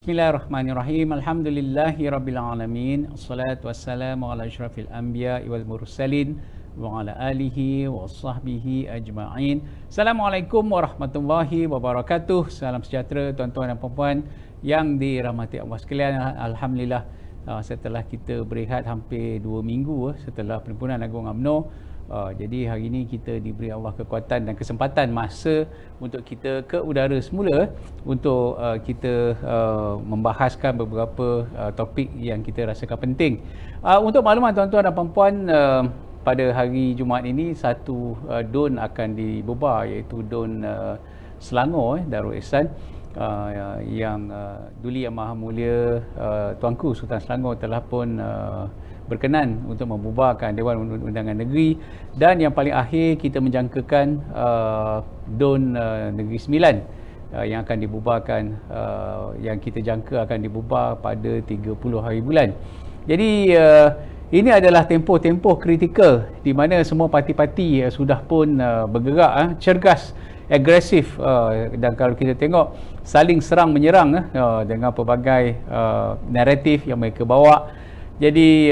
Bismillahirrahmanirrahim. Alhamdulillahirabbil alamin. Assalatu wassalamu ala asyrafil anbiya'i wal mursalin wa ala alihi wa sahbihi ajma'in. Assalamualaikum warahmatullahi wabarakatuh. Salam sejahtera tuan-tuan dan puan-puan yang dirahmati Allah sekalian. Alhamdulillah, setelah kita berehat hampir 2 minggu setelah Perhimpunan Agung UMNO, jadi hari ini kita diberi Allah kekuatan dan kesempatan masa untuk kita ke udara semula untuk kita membahaskan beberapa topik yang kita rasakan penting. Untuk makluman tuan-tuan dan puan-puan, pada hari Jumaat ini satu DUN akan dibubar, iaitu DUN Selangor Darul Ihsan, yang Duli Yang Maha Mulia Tuanku Sultan Selangor telah pun berkenan untuk membubarkan Dewan Undangan Negeri, dan yang paling akhir kita menjangkakan DUN Negeri Sembilan yang akan dibubarkan, yang kita jangka akan dibubar pada 30 hari bulan. Jadi ini adalah tempoh-tempoh kritikal di mana semua parti-parti sudah pun bergerak cergas, agresif, dan kalau kita tengok saling serang menyerang dengan pelbagai naratif yang mereka bawa. Jadi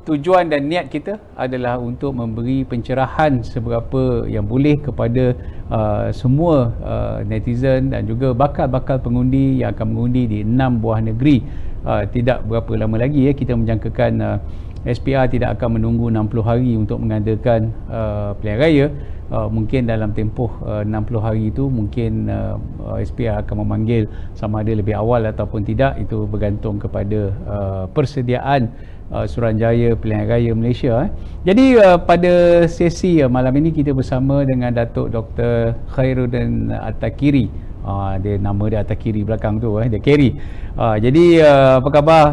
tujuan dan niat kita adalah untuk memberi pencerahan seberapa yang boleh kepada semua netizen dan juga bakal-bakal pengundi yang akan mengundi di 6 buah negeri. Tidak berapa lama lagi kita menjangkakan SPR tidak akan menunggu 60 hari untuk mengadakan pilihan raya. Mungkin dalam tempoh 60 hari itu mungkin SPR akan memanggil sama ada lebih awal ataupun tidak. Itu bergantung kepada persediaan Suruhanjaya Pilihan Raya Malaysia. Jadi pada sesi malam ini kita bersama dengan Datuk Dr. Khairuddin At-Takiri. Dia nama dia At-Takiri belakang tu, dia carry. Jadi apa khabar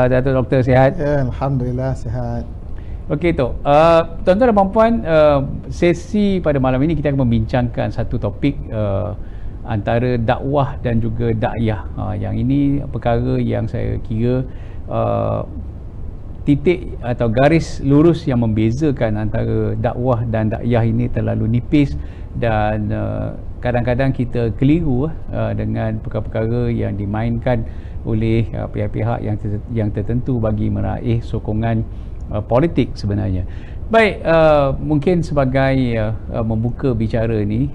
Datuk Doktor, sihat? Ya, Alhamdulillah sihat. Okey tu, tuan-tuan dan puan-puan, sesi pada malam ini kita akan membincangkan satu topik antara dakwah dan juga dakyah. Yang ini perkara yang saya kira titik atau garis lurus yang membezakan antara dakwah dan dakyah ini terlalu nipis, dan kadang-kadang kita keliru dengan perkara-perkara yang dimainkan oleh pihak-pihak yang tertentu bagi meraih sokongan politik sebenarnya. Baik, mungkin sebagai membuka bicara ni,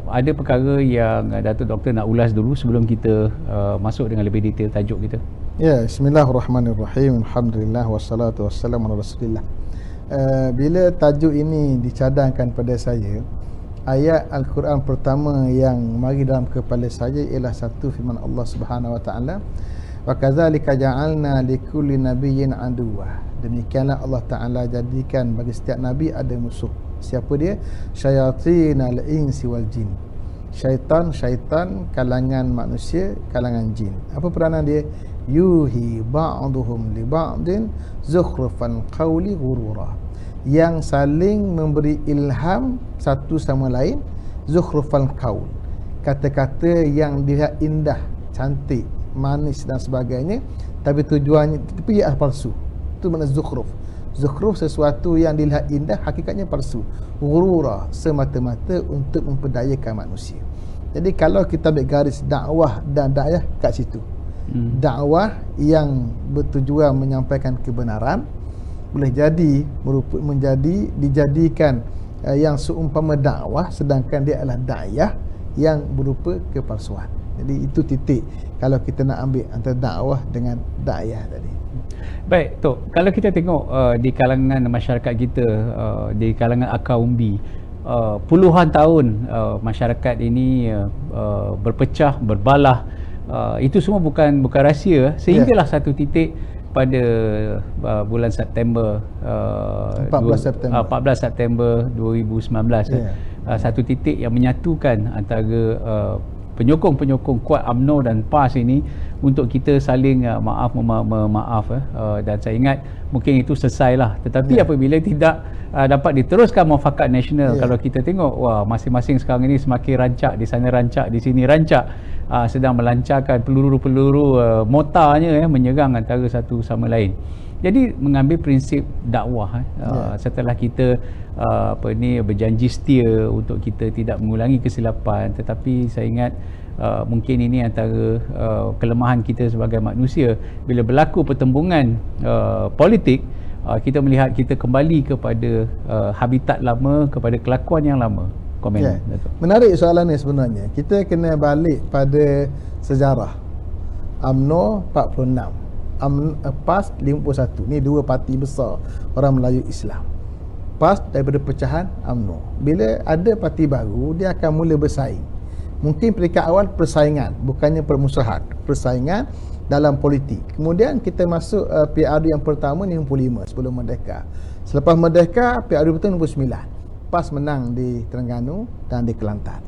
ada perkara yang Datuk Doktor nak ulas dulu sebelum kita masuk dengan lebih detail tajuk kita. Ya, bismillahirrahmanirrahim. Alhamdulillah wassalatu wassalamu ala Rasulillah. Bila tajuk ini dicadangkan pada saya, ayat Al-Quran pertama yang mari dalam kepala saya ialah satu firman Allah Subhanahu wa taala, wa kadzalika ja'alna likulli nabiyyin aduwwa. Demikianlah Allah Taala jadikan bagi setiap nabi ada musuh. Siapa dia? Syayatinal insi wal jin. Syaitan kalangan manusia, kalangan jin. Apa peranan dia? Yuhi ba'duhum li ba'din zukhrufal qawli ghurura. Yang saling memberi ilham satu sama lain, zukhrufal qaul, kata-kata yang dilihat indah, cantik, manis dan sebagainya, tapi tujuannya tapi ia palsu. Itu makna zukhruf. Zukhruf sesuatu yang dilihat indah, hakikatnya palsu. Ghurura, semata-mata untuk memperdayakan manusia. Jadi kalau kita ambil garis dakwah dan dakwah kat situ, dakwah yang bertujuan menyampaikan kebenaran boleh jadi dijadikan yang seumpama dakwah, sedangkan dia adalah dakwah yang berupa kepalsuan. Jadi itu titik kalau kita nak ambil antara dakwah dengan dakwah tadi. Baik, Tok, kalau kita tengok di kalangan masyarakat kita, di kalangan akar umbi, puluhan tahun masyarakat ini berpecah, berbalah, itu semua bukan rahsia, sehinggalah satu titik pada bulan September, 14 September 2019, satu titik yang menyatukan antara penyokong-penyokong kuat UMNO dan PAS ini untuk kita saling maaf, dan saya ingat mungkin itu selesailah, tetapi apabila tidak dapat diteruskan muafakat nasional, kalau kita tengok, wah, masing-masing sekarang ini semakin rancak, di sana rancak, di sini rancak, sedang melancarkan peluru-peluru mortarnya menyerang antara satu sama lain. Jadi mengambil prinsip dakwah setelah kita berjanji setia untuk kita tidak mengulangi kesilapan, tetapi saya ingat Mungkin ini antara kelemahan kita sebagai manusia. Bila berlaku pertembungan politik, kita melihat kita kembali kepada habitat lama, kepada kelakuan yang lama. Komen Datuk. Menarik soalan ni sebenarnya. Kita kena balik pada sejarah. UMNO 46, PAS 51. Ni dua parti besar orang Melayu Islam. PAS daripada pecahan UMNO. Bila ada parti baru, dia akan mula bersaing. Mungkin peringkat awal persaingan, bukannya permusuhan. Persaingan dalam politik. Kemudian kita masuk PRU yang pertama 55 sebelum merdeka. Selepas merdeka, PRU betul 69. PAS menang di Terengganu dan di Kelantan.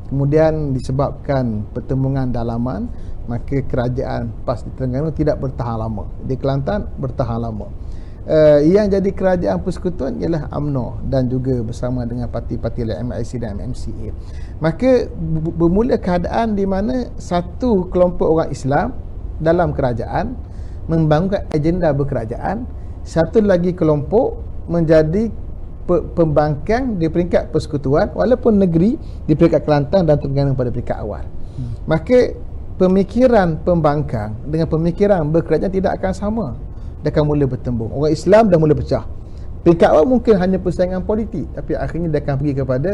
Kemudian disebabkan pertembungan dalaman, maka kerajaan PAS di Terengganu tidak bertahan lama. Di Kelantan bertahan lama. Yang jadi kerajaan persekutuan ialah UMNO dan juga bersama dengan parti-parti lain MIC dan MMCA. Maka bermula keadaan di mana satu kelompok orang Islam dalam kerajaan membangunkan agenda berkerajaan, satu lagi kelompok menjadi pembangkang di peringkat persekutuan, walaupun negeri di peringkat Kelantan dan Terengganu pada peringkat awal. Maka pemikiran pembangkang dengan pemikiran berkerajaan tidak akan sama. Dia akan mula bertembung. Orang Islam dah mula pecah. Peringkat awal mungkin hanya persaingan politik, tapi akhirnya dia akan pergi kepada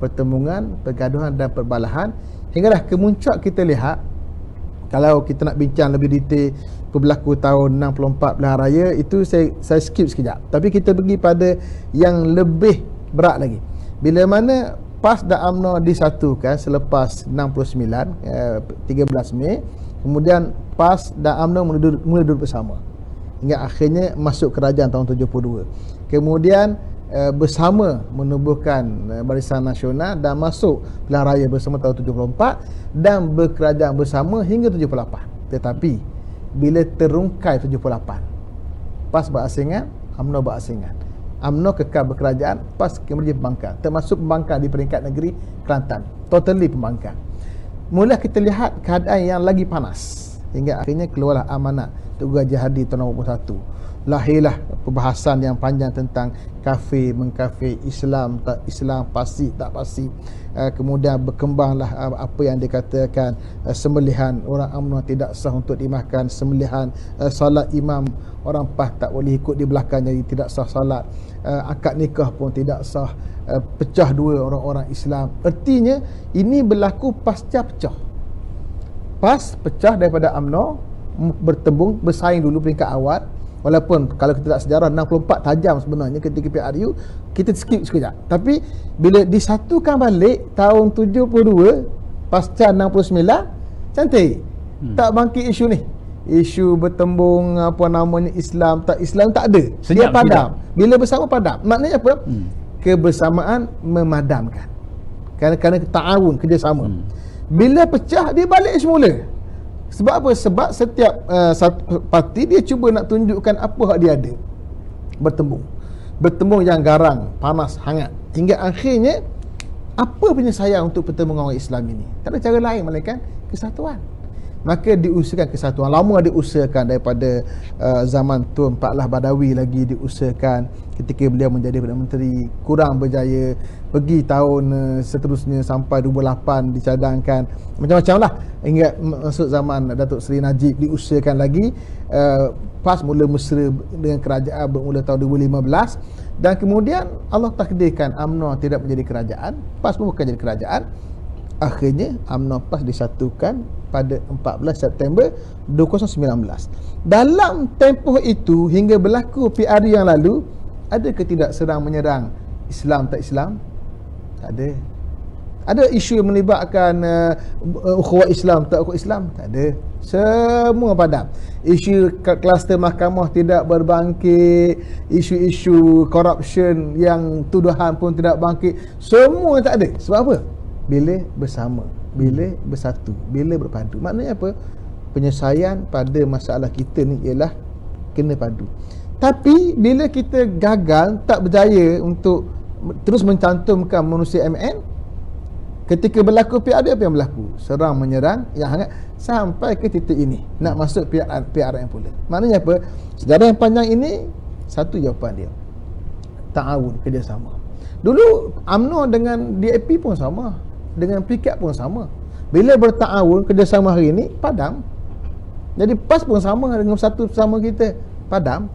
pertembungan, pergaduhan dan perbalahan. Hinggalah kemuncak kita lihat, kalau kita nak bincang lebih detail berlaku tahun 64 pilihan raya, itu saya skip sekejap. Tapi kita pergi pada yang lebih berat lagi. Bila mana PAS dan UMNO disatukan selepas 69, 13 Mei, kemudian PAS dan UMNO mula duduk bersama hingga akhirnya masuk kerajaan tahun 72. Kemudian bersama menubuhkan Barisan Nasional dan masuk pilihan raya bersama tahun 74 dan berkerajaan bersama hingga 78. Tetapi bila terungkai 78, PAS berasingan, UMNO berasingan. UMNO kekal berkerajaan, PAS kemudian pembangkang, termasuk pembangkang di peringkat negeri Kelantan, totally pembangkang. Mula kita lihat keadaan yang lagi panas hingga akhirnya keluarlah amanat Tun Haji Hadi tahun 81. Lahirlah perbahasan yang panjang tentang kafir, mengkafir, Islam, tak Islam, pasti, tak pasti. Kemudian berkembanglah apa yang dikatakan sembelihan orang UMNO tidak sah untuk dimakan, sembelihan salat imam orang PAS tak boleh ikut di belakang, jadi tidak sah salat, akad nikah pun tidak sah, pecah dua orang-orang Islam. Artinya ini berlaku pasca pecah. PAS pecah daripada UMNO, bertembung, bersaing dulu peringkat awal. Walaupun kalau kita tak sejarah 64 tajam sebenarnya ketika PRU, kita skip sekejap. Tapi bila disatukan balik tahun 72 pasca 69, cantik. Tak bangkit isu ni. Isu bertembung apa namanya Islam tak Islam, tak ada. Dia padam. Bila bersama padam. Maknanya apa? Kebersamaan memadamkan. Kerana ta'awun, kerjasama. Bila pecah, dia balik semula. Sebab apa? Sebab setiap satu parti dia cuba nak tunjukkan apa hak dia ada. Bertembung yang garang, panas, hangat. Hingga akhirnya apa penyelesaian untuk pertembungan orang Islam ini? Tak ada cara lain melainkan kesatuan. Maka diusahakan kesatuan. Lama diusahakan daripada zaman Tun Pak Lah Badawi lagi diusahakan ketika beliau menjadi Perdana Menteri, kurang berjaya. Pergi tahun seterusnya sampai 2008 dicadangkan, macam-macam lah hingga masuk zaman Datuk Seri Najib diusahakan lagi. PAS mula mesra dengan kerajaan bermula tahun 2015 dan kemudian Allah takdirkan UMNO tidak menjadi kerajaan, PAS pun bukan jadi kerajaan. Akhirnya UMNO PAS disatukan pada 14 September 2019. Dalam tempoh itu hingga berlaku PRU yang lalu, ada ke tidak serang menyerang Islam tak Islam? Tak ada. Ada isu yang melibatkan ukhuwah Islam tak ukhuwah Islam? Tak ada. Semua padam. Isu kluster mahkamah tidak berbangkit, isu-isu corruption yang tuduhan pun tidak bangkit, semua tak ada. Sebab apa? Bila bersama, bila bersatu, bila berpadu. Maknanya apa? Penyelesaian pada masalah kita ni ialah kena padu. Tapi bila kita gagal, tak berjaya untuk terus mencantumkan manusia MN, ketika berlaku PRU, apa yang berlaku? Serang menyerang yang hangat sampai ke titik ini, nak masuk PRM pula. Maknanya apa? Sejarah yang panjang ini, satu jawapan dia, ta'awun, kerjasama. Dulu UMNO dengan DAP pun sama, dengan PKAP pun sama. Bila bertaawun, kerjasama hari ini, padam. Jadi PAS pun sama dengan bersatu sama kita, padam.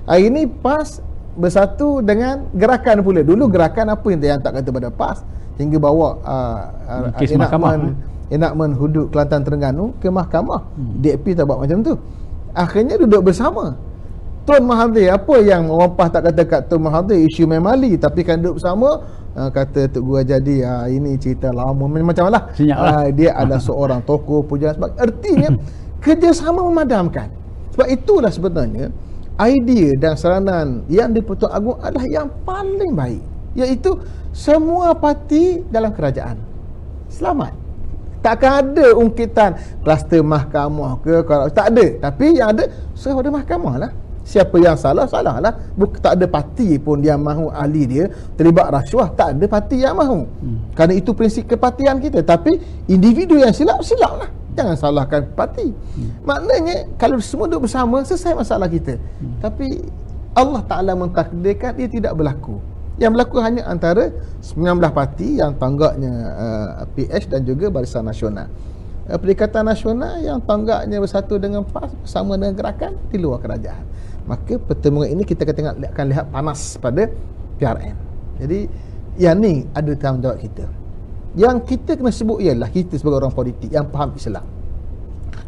Hari ini PAS bersatu dengan gerakan pula. Dulu gerakan apa yang tak kata pada PAS, hingga bawa kes mahkamah, enakmen hudud Kelantan Terengganu ke mahkamah. DAP tak buat macam tu. Akhirnya duduk bersama. Tun Mahathir, apa yang orang PAS tak kata kat Tun Mahathir, isu Memali, tapi kan duduk bersama, kata Tok Guru Jadi, ini cerita lama macam lah. Dia adalah seorang tokoh pujaan sebab artinya kerjasama memadamkan. Sebab itulah sebenarnya idea dan saranan yang di-Pertuan Agong adalah yang paling baik, iaitu semua parti dalam kerajaan selamat. Takkan ada ungkitan kluster mahkamah ke, tak ada. Tapi yang ada serah pada mahkamah lah. Siapa yang salah, salah lah. Tak ada parti pun yang mahu ahli dia terlibat rasuah. Tak ada parti yang mahu. Kerana itu prinsip kepartian kita. Tapi individu yang silap, silap lah. Jangan salahkan parti. Maknanya kalau semua duduk bersama, selesai masalah kita. Tapi Allah Ta'ala mentakdirkan dia tidak berlaku. Yang berlaku hanya antara 19 parti yang tanggaknya PH dan juga Barisan Nasional. Perikatan Nasional yang tanggaknya bersatu dengan PAS bersama dengan gerakan di luar kerajaan. Maka pertemuan ini kita akan lihat panas pada PRN. Jadi yang ni ada tanggungjawab kita. Yang kita kena sebut ialah kita sebagai orang politik yang faham Islam,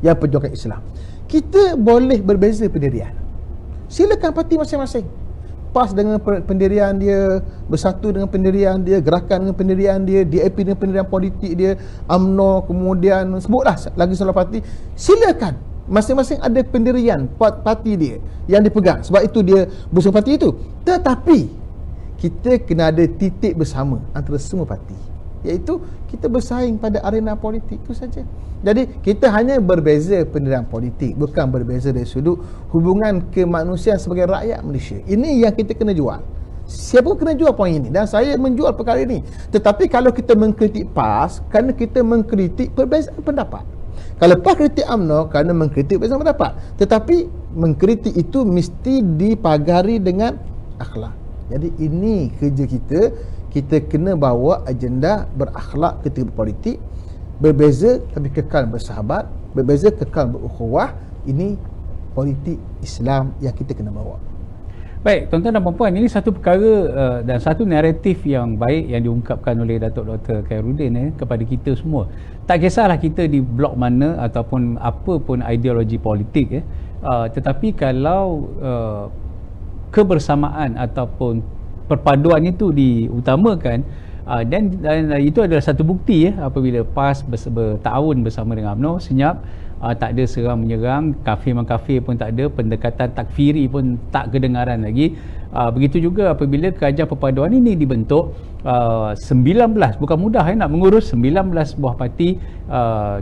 yang perjuangkan Islam. Kita boleh berbeza pendirian. Silakan parti masing-masing. PAS dengan pendirian dia, bersatu dengan pendirian dia, gerakan dengan pendirian dia, DAP dengan pendirian politik dia, UMNO, kemudian sebutlah lagi salah parti. Silakan. Masing-masing ada pendirian parti dia yang dipegang. Sebab itu dia bersama parti itu. Tetapi kita kena ada titik bersama antara semua parti, iaitu kita bersaing pada arena politik, itu saja. Jadi kita hanya berbeza pendirian politik, bukan berbeza dari sudut hubungan kemanusiaan sebagai rakyat Malaysia. Ini yang kita kena jual. Siapa kena jual poin ini, dan saya menjual perkara ini. Tetapi kalau kita mengkritik PAS, kerana kita mengkritik perbezaan pendapat. Kalau PAS kritik UMNO kerana mengkritik perbezaan pendapat. Tetapi mengkritik itu mesti dipagari dengan akhlak. Jadi ini kerja kita. Kita kena bawa agenda berakhlak ketika berpolitik. Berbeza tapi kekal bersahabat, berbeza kekal berukhuwah. Ini politik Islam yang kita kena bawa. Baik, tuan-tuan dan puan-puan, ini satu perkara dan satu naratif yang baik yang diungkapkan oleh Datuk Dr. Khairuddin kepada kita semua. Tak kisahlah kita di blok mana ataupun apa pun ideologi politik, tetapi kalau kebersamaan ataupun perpaduan itu diutamakan, dan itu adalah satu bukti apabila PAS bertahun bersama dengan UMNO, senyap, tak ada serang menyerang, kafir-mengkafir pun tak ada, pendekatan takfiri pun tak kedengaran lagi. Begitu juga apabila kerajaan perpaduan ini dibentuk, 19, bukan mudah nak mengurus 19 buah parti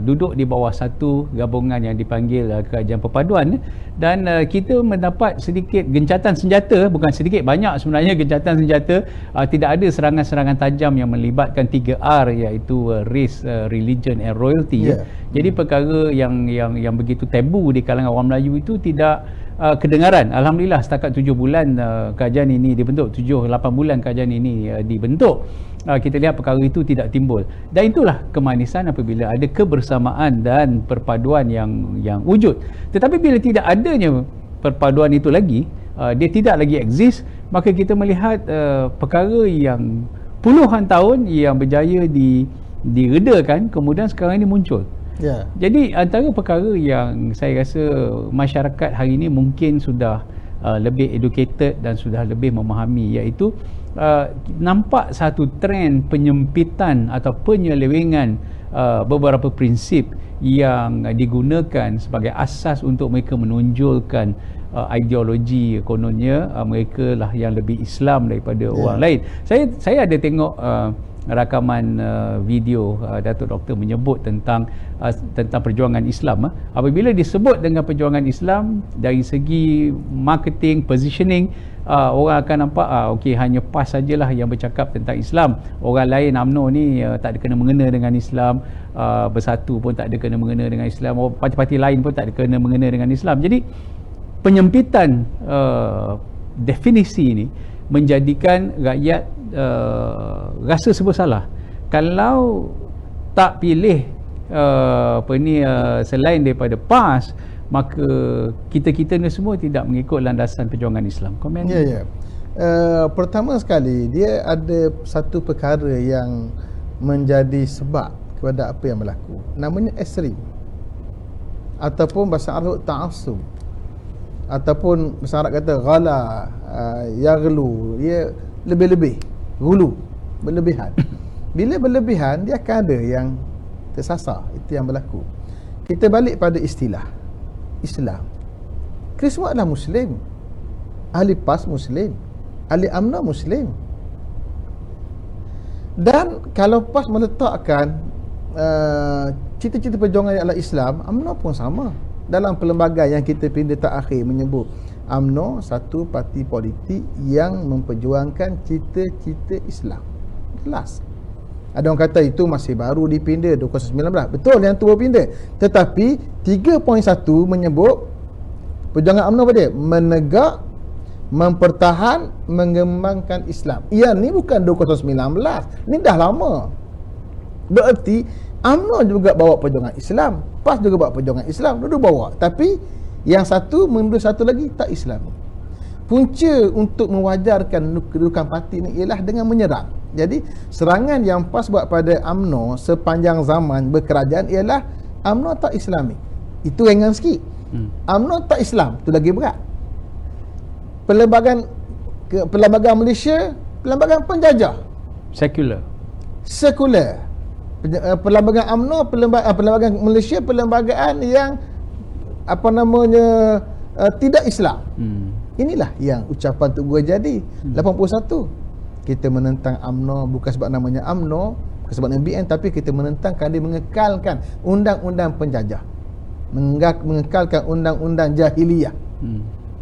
duduk di bawah satu gabungan yang dipanggil kerajaan perpaduan, dan kita mendapat sedikit gencatan senjata, bukan sedikit, banyak sebenarnya gencatan senjata. Tidak ada serangan-serangan tajam yang melibatkan 3R, iaitu race, religion and royalty. Jadi perkara yang begitu tabu di kalangan orang Melayu itu tidak kedengaran. Alhamdulillah setakat 7 bulan kerajaan ini dibentuk, 7-8 bulan kerajaan ini dibentuk, kita lihat perkara itu tidak timbul. Dan itulah kemanisan apabila ada kebersamaan dan perpaduan yang wujud. Tetapi bila tidak adanya perpaduan itu lagi, dia tidak lagi eksis, maka kita melihat perkara yang puluhan tahun yang berjaya diredakan, kemudian sekarang ini muncul. Jadi antara perkara yang saya rasa masyarakat hari ini mungkin sudah lebih educated dan sudah lebih memahami, iaitu nampak satu trend penyempitan atau penyelewengan beberapa prinsip yang digunakan sebagai asas untuk mereka menonjolkan ideologi, kononnya mereka lah yang lebih Islam daripada orang lain. Saya ada tengok rakaman video Datuk Doktor menyebut tentang perjuangan Islam. Apabila disebut dengan perjuangan Islam dari segi marketing, positioning, orang akan nampak okey, hanya PAS sajalah yang bercakap tentang Islam. Orang lain, UMNO ni tak ada kena mengena dengan Islam, Bersatu pun tak ada kena mengena dengan Islam, parti-parti lain pun tak ada kena mengena dengan Islam. Jadi penyempitan definisi ini menjadikan rakyat rasa serba salah. Kalau tak pilih selain daripada PAS, maka kita ni semua tidak mengikut landasan perjuangan Islam. Komen? Ya. Pertama sekali, dia ada satu perkara yang menjadi sebab kepada apa yang berlaku. Namanya ekstrim. Ataupun bahasa Arab ta'assub. Ataupun bahasa Arab kata ghala, yaghlu, dia lebih-lebih, gulu, berlebihan. Bila berlebihan, dia akan ada yang tersasar. Itu yang berlaku. Kita balik pada istilah Islam. Kita semua adalah Muslim. Ahli PAS Muslim, ahli UMNO Muslim. Dan kalau PAS meletakkan cita-cita perjuangan adalah Islam, UMNO pun sama. Dalam perlembagaan yang kita pindah terakhir menyebut UMNO satu parti politik yang memperjuangkan cita-cita Islam. Jelas. Ada orang kata itu masih baru dipindah 2019. Betul, yang tu baru pindah. Tetapi 3.1 menyebut perjuangan UMNO apa dia? Menegak, mempertahan, mengembangkan Islam. Ia ni bukan 2019. Ni dah lama. Berarti UMNO juga bawa perjuangan Islam, PAS juga bawa perjuangan Islam, dua-dua bawa. Tapi yang satu menurut satu lagi tak Islam. Punca untuk mewajarkan kedudukan parti ni ialah dengan menyerang. Jadi serangan yang PAS buat pada UMNO sepanjang zaman berkerajaan ialah UMNO tak Islami. Itu ringan sikit. UMNO tak Islam, itu lagi berat. Perlembagaan Malaysia, perlembagaan penjajah, sekular. Perlembagaan UMNO, perlembagaan Malaysia, perlembagaan yang tidak Islam. Inilah yang ucapan Tok Guru jadi 81. Kita menentang UMNO bukan sebab namanya UMNO, bukan sebab BN, tapi kita menentang kerana dia mengekalkan undang-undang penjajah, mengekalkan undang-undang jahiliyah.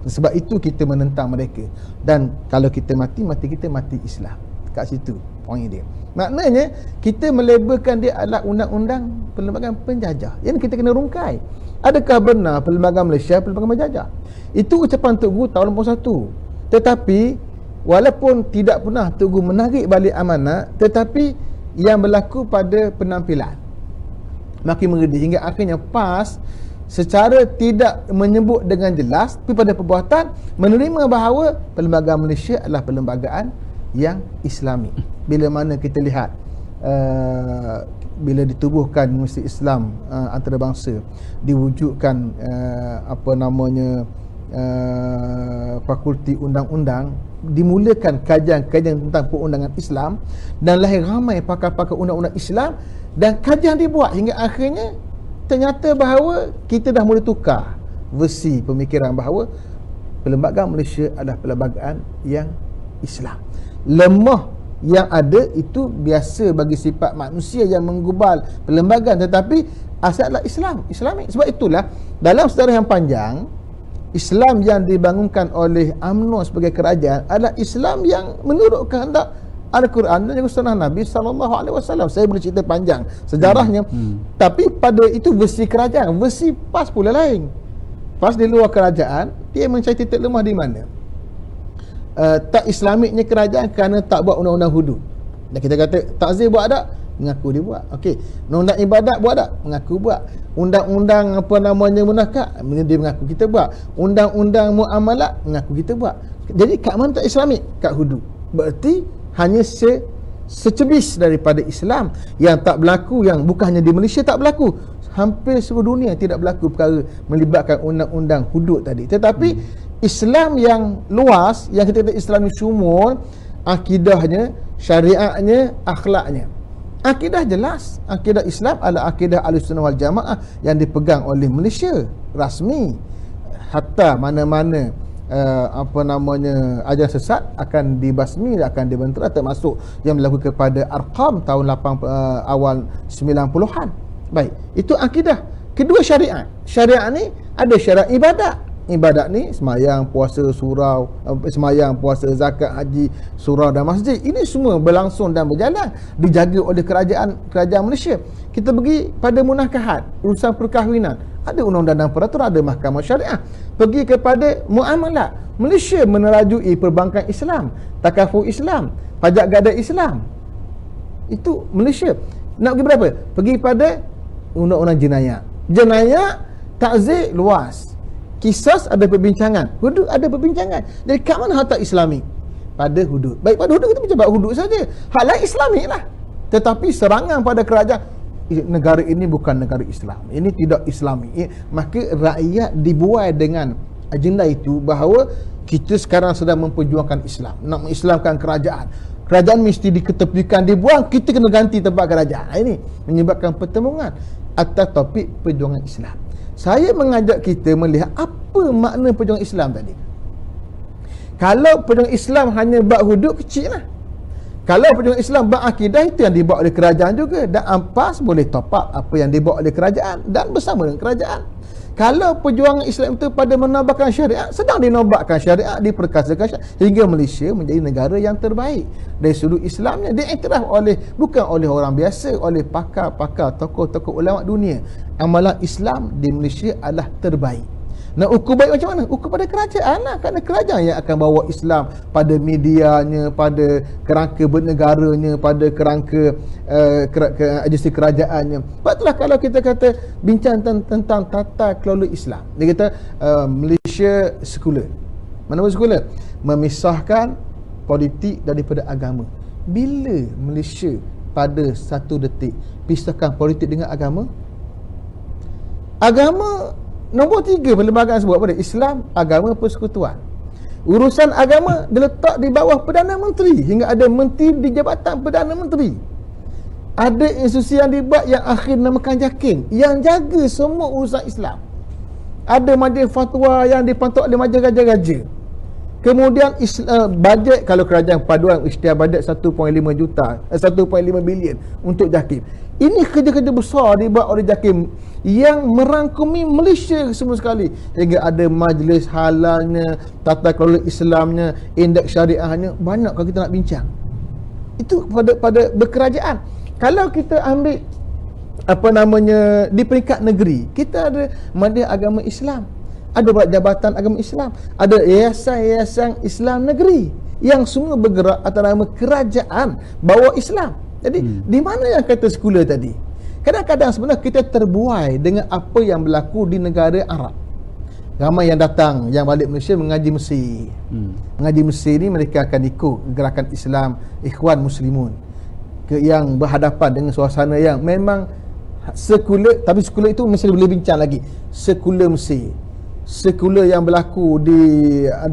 Sebab itu kita menentang mereka. Dan kalau kita mati kita mati Islam. Kat situ poin dia. Maknanya kita melabelkan dia adalah undang-undang perlembagaan penjajah. Yang kita kena rungkai. Adakah benar perlembagaan Malaysia perlembagaan penjajah? Itu ucapan Tok Guru tahun 81. Tetapi walaupun tidak pernah Tok Guru menarik balik amanat, tetapi yang berlaku pada penampilan makin mengedih hingga akhirnya PAS secara tidak menyebut dengan jelas, tapi pada perbuatan menerima bahawa perlembagaan Malaysia adalah perlembagaan yang Islami. Bila mana kita lihat bila ditubuhkan Universiti Islam Antarabangsa, diwujudkan fakulti undang-undang, dimulakan kajian-kajian tentang perundangan Islam dan lahir ramai pakar-pakar undang-undang Islam, dan kajian dibuat hingga akhirnya ternyata bahawa kita dah mula tukar versi pemikiran bahawa perlembagaan Malaysia adalah perlembagaan yang Islam. Lemah yang ada itu biasa bagi sifat manusia yang menggubal perlembagaan, tetapi asal adalah Islamik. Sebab itulah dalam sejarah yang panjang, Islam yang dibangunkan oleh UMNO sebagai kerajaan adalah Islam yang menurut kehendak Al-Quran dan juga sunnah Nabi SAW. Saya boleh cerita panjang sejarahnya. Tapi pada itu versi kerajaan. Versi PAS pula lain. PAS di luar kerajaan, dia mencari titik lemah di mana? Tak Islamiknya kerajaan kerana tak buat undang-undang hudud. Dan kita kata takzir buat tak? Mengaku dia buat. Okey. Undang-undang ibadat buat tak? Mengaku buat. Undang-undang munafikat, dia mengaku kita buat. Undang-undang muamalat, mengaku kita buat. Jadi kat mana tak Islamik? Kat hudud. Berarti hanya secebis daripada Islam yang tak berlaku, yang bukan hanya di Malaysia tak berlaku, hampir seluruh dunia tidak berlaku perkara melibatkan undang-undang hudud tadi. Tetapi Islam yang luas, yang kita kata Islam syumul, akidahnya, syariatnya, akhlaknya. Akidah jelas, akidah Islam adalah akidah Ahlussunnah wal Jamaah yang dipegang oleh Malaysia rasmi. Hatta mana-mana ajaran sesat akan dibasmi, akan dibentera, termasuk yang berlaku kepada Arqam tahun awal 90-an. Baik, itu akidah. Kedua syariat. Syariat ni ada syariat ibadat. Ibadat ni semayang, puasa, surau, semayang, puasa, zakat, haji, surau dan masjid. Ini semua berlangsung dan berjalan, dijaga oleh kerajaan Malaysia. Kita pergi pada munakahat, urusan perkahwinan, ada undang-undang dan peraturan, ada mahkamah syariah. Pergi kepada muamalat, Malaysia menerajui perbankan Islam, takaful Islam, pajak gadai Islam. Itu Malaysia. Nak pergi berapa? Pergi pada undang-undang jenayah. Jenayah takzir luas. Kisas ada perbincangan, hudud ada perbincangan. Jadi kat mana hak Islamik? Pada hudud. Baik, pada hudud kita bincang hudud saja. Hak lain Islamik lah. Tetapi serangan pada kerajaan, negara ini bukan negara Islam, ini tidak Islami, maka rakyat dibuai dengan agenda itu bahawa kita sekarang sedang memperjuangkan Islam, nak mengislamkan kerajaan. Kerajaan mesti diketepikan, dibuang, kita kena ganti tempat kerajaan. Ini menyebabkan pertemuan atas topik perjuangan Islam. Saya mengajak kita melihat apa makna perjuangan Islam tadi. Kalau perjuangan Islam hanya bab hudud, kecil lah. Kalau perjuangan Islam bab akidah, itu yang dibawa oleh kerajaan juga. Dan ampas boleh top up apa yang dibawa oleh kerajaan dan bersama dengan kerajaan. Kalau perjuangan Islam itu pada menambahkan syariat, sedang dinobatkan syariat, diperkasakan syariat, hingga Malaysia menjadi negara yang terbaik dari sudut Islamnya. Diiktiraf oleh, bukan oleh orang biasa, oleh pakar-pakar, tokoh-tokoh ulama dunia. Amalan Islam di Malaysia adalah terbaik. Nah, ukur baik macam mana? Ukur pada kerajaan lah. Kerana kerajaan yang akan bawa Islam pada medianya, pada kerangka bernegaranya, pada kerangka agensi kerajaannya. Sebab itulah kalau kita kata bincang tentang tata kelola Islam, dia kata Malaysia sekular. Mana pun sekular, memisahkan politik daripada agama. Bila Malaysia pada satu detik pisahkan politik dengan agama? Agama nombor 3 perlembagaan sebut apa dia? Islam, agama, persekutuan. Urusan agama diletak di bawah Perdana Menteri, hingga ada menteri di Jabatan Perdana Menteri. Ada institusi yang dibuat yang akhir namakan JAKIM, yang jaga semua urusan Islam. Ada majlis fatwa yang dipantau oleh majlis raja-raja. Kemudian bajet, kalau kerajaan paduan ikhtiar bajet 1.5 bilion untuk JAKIM. Ini kerja-kerja besar dibuat oleh JAKIM yang merangkumi Malaysia semua sekali, hingga ada majlis halalnya, tata kelola Islamnya, indeks syariahnya. Banyak kalau kita nak bincang. Itu pada berkerajaan. Kalau kita ambil di peringkat negeri, kita ada majlis agama Islam, ada jabatan agama Islam, ada yayasan-yayasan Islam negeri yang semua bergerak atas nama kerajaan bawa Islam. Jadi di mana yang kata sekular tadi? Kadang-kadang sebenarnya kita terbuai dengan apa yang berlaku di negara Arab. Ramai yang datang, yang balik Malaysia mengaji Mesir. Mengaji Mesir ni mereka akan ikut gerakan Islam Ikhwan Muslimun, yang berhadapan dengan suasana yang memang sekular. Tapi sekular itu mesti boleh bincang lagi. Sekular Mesir, sekular yang berlaku di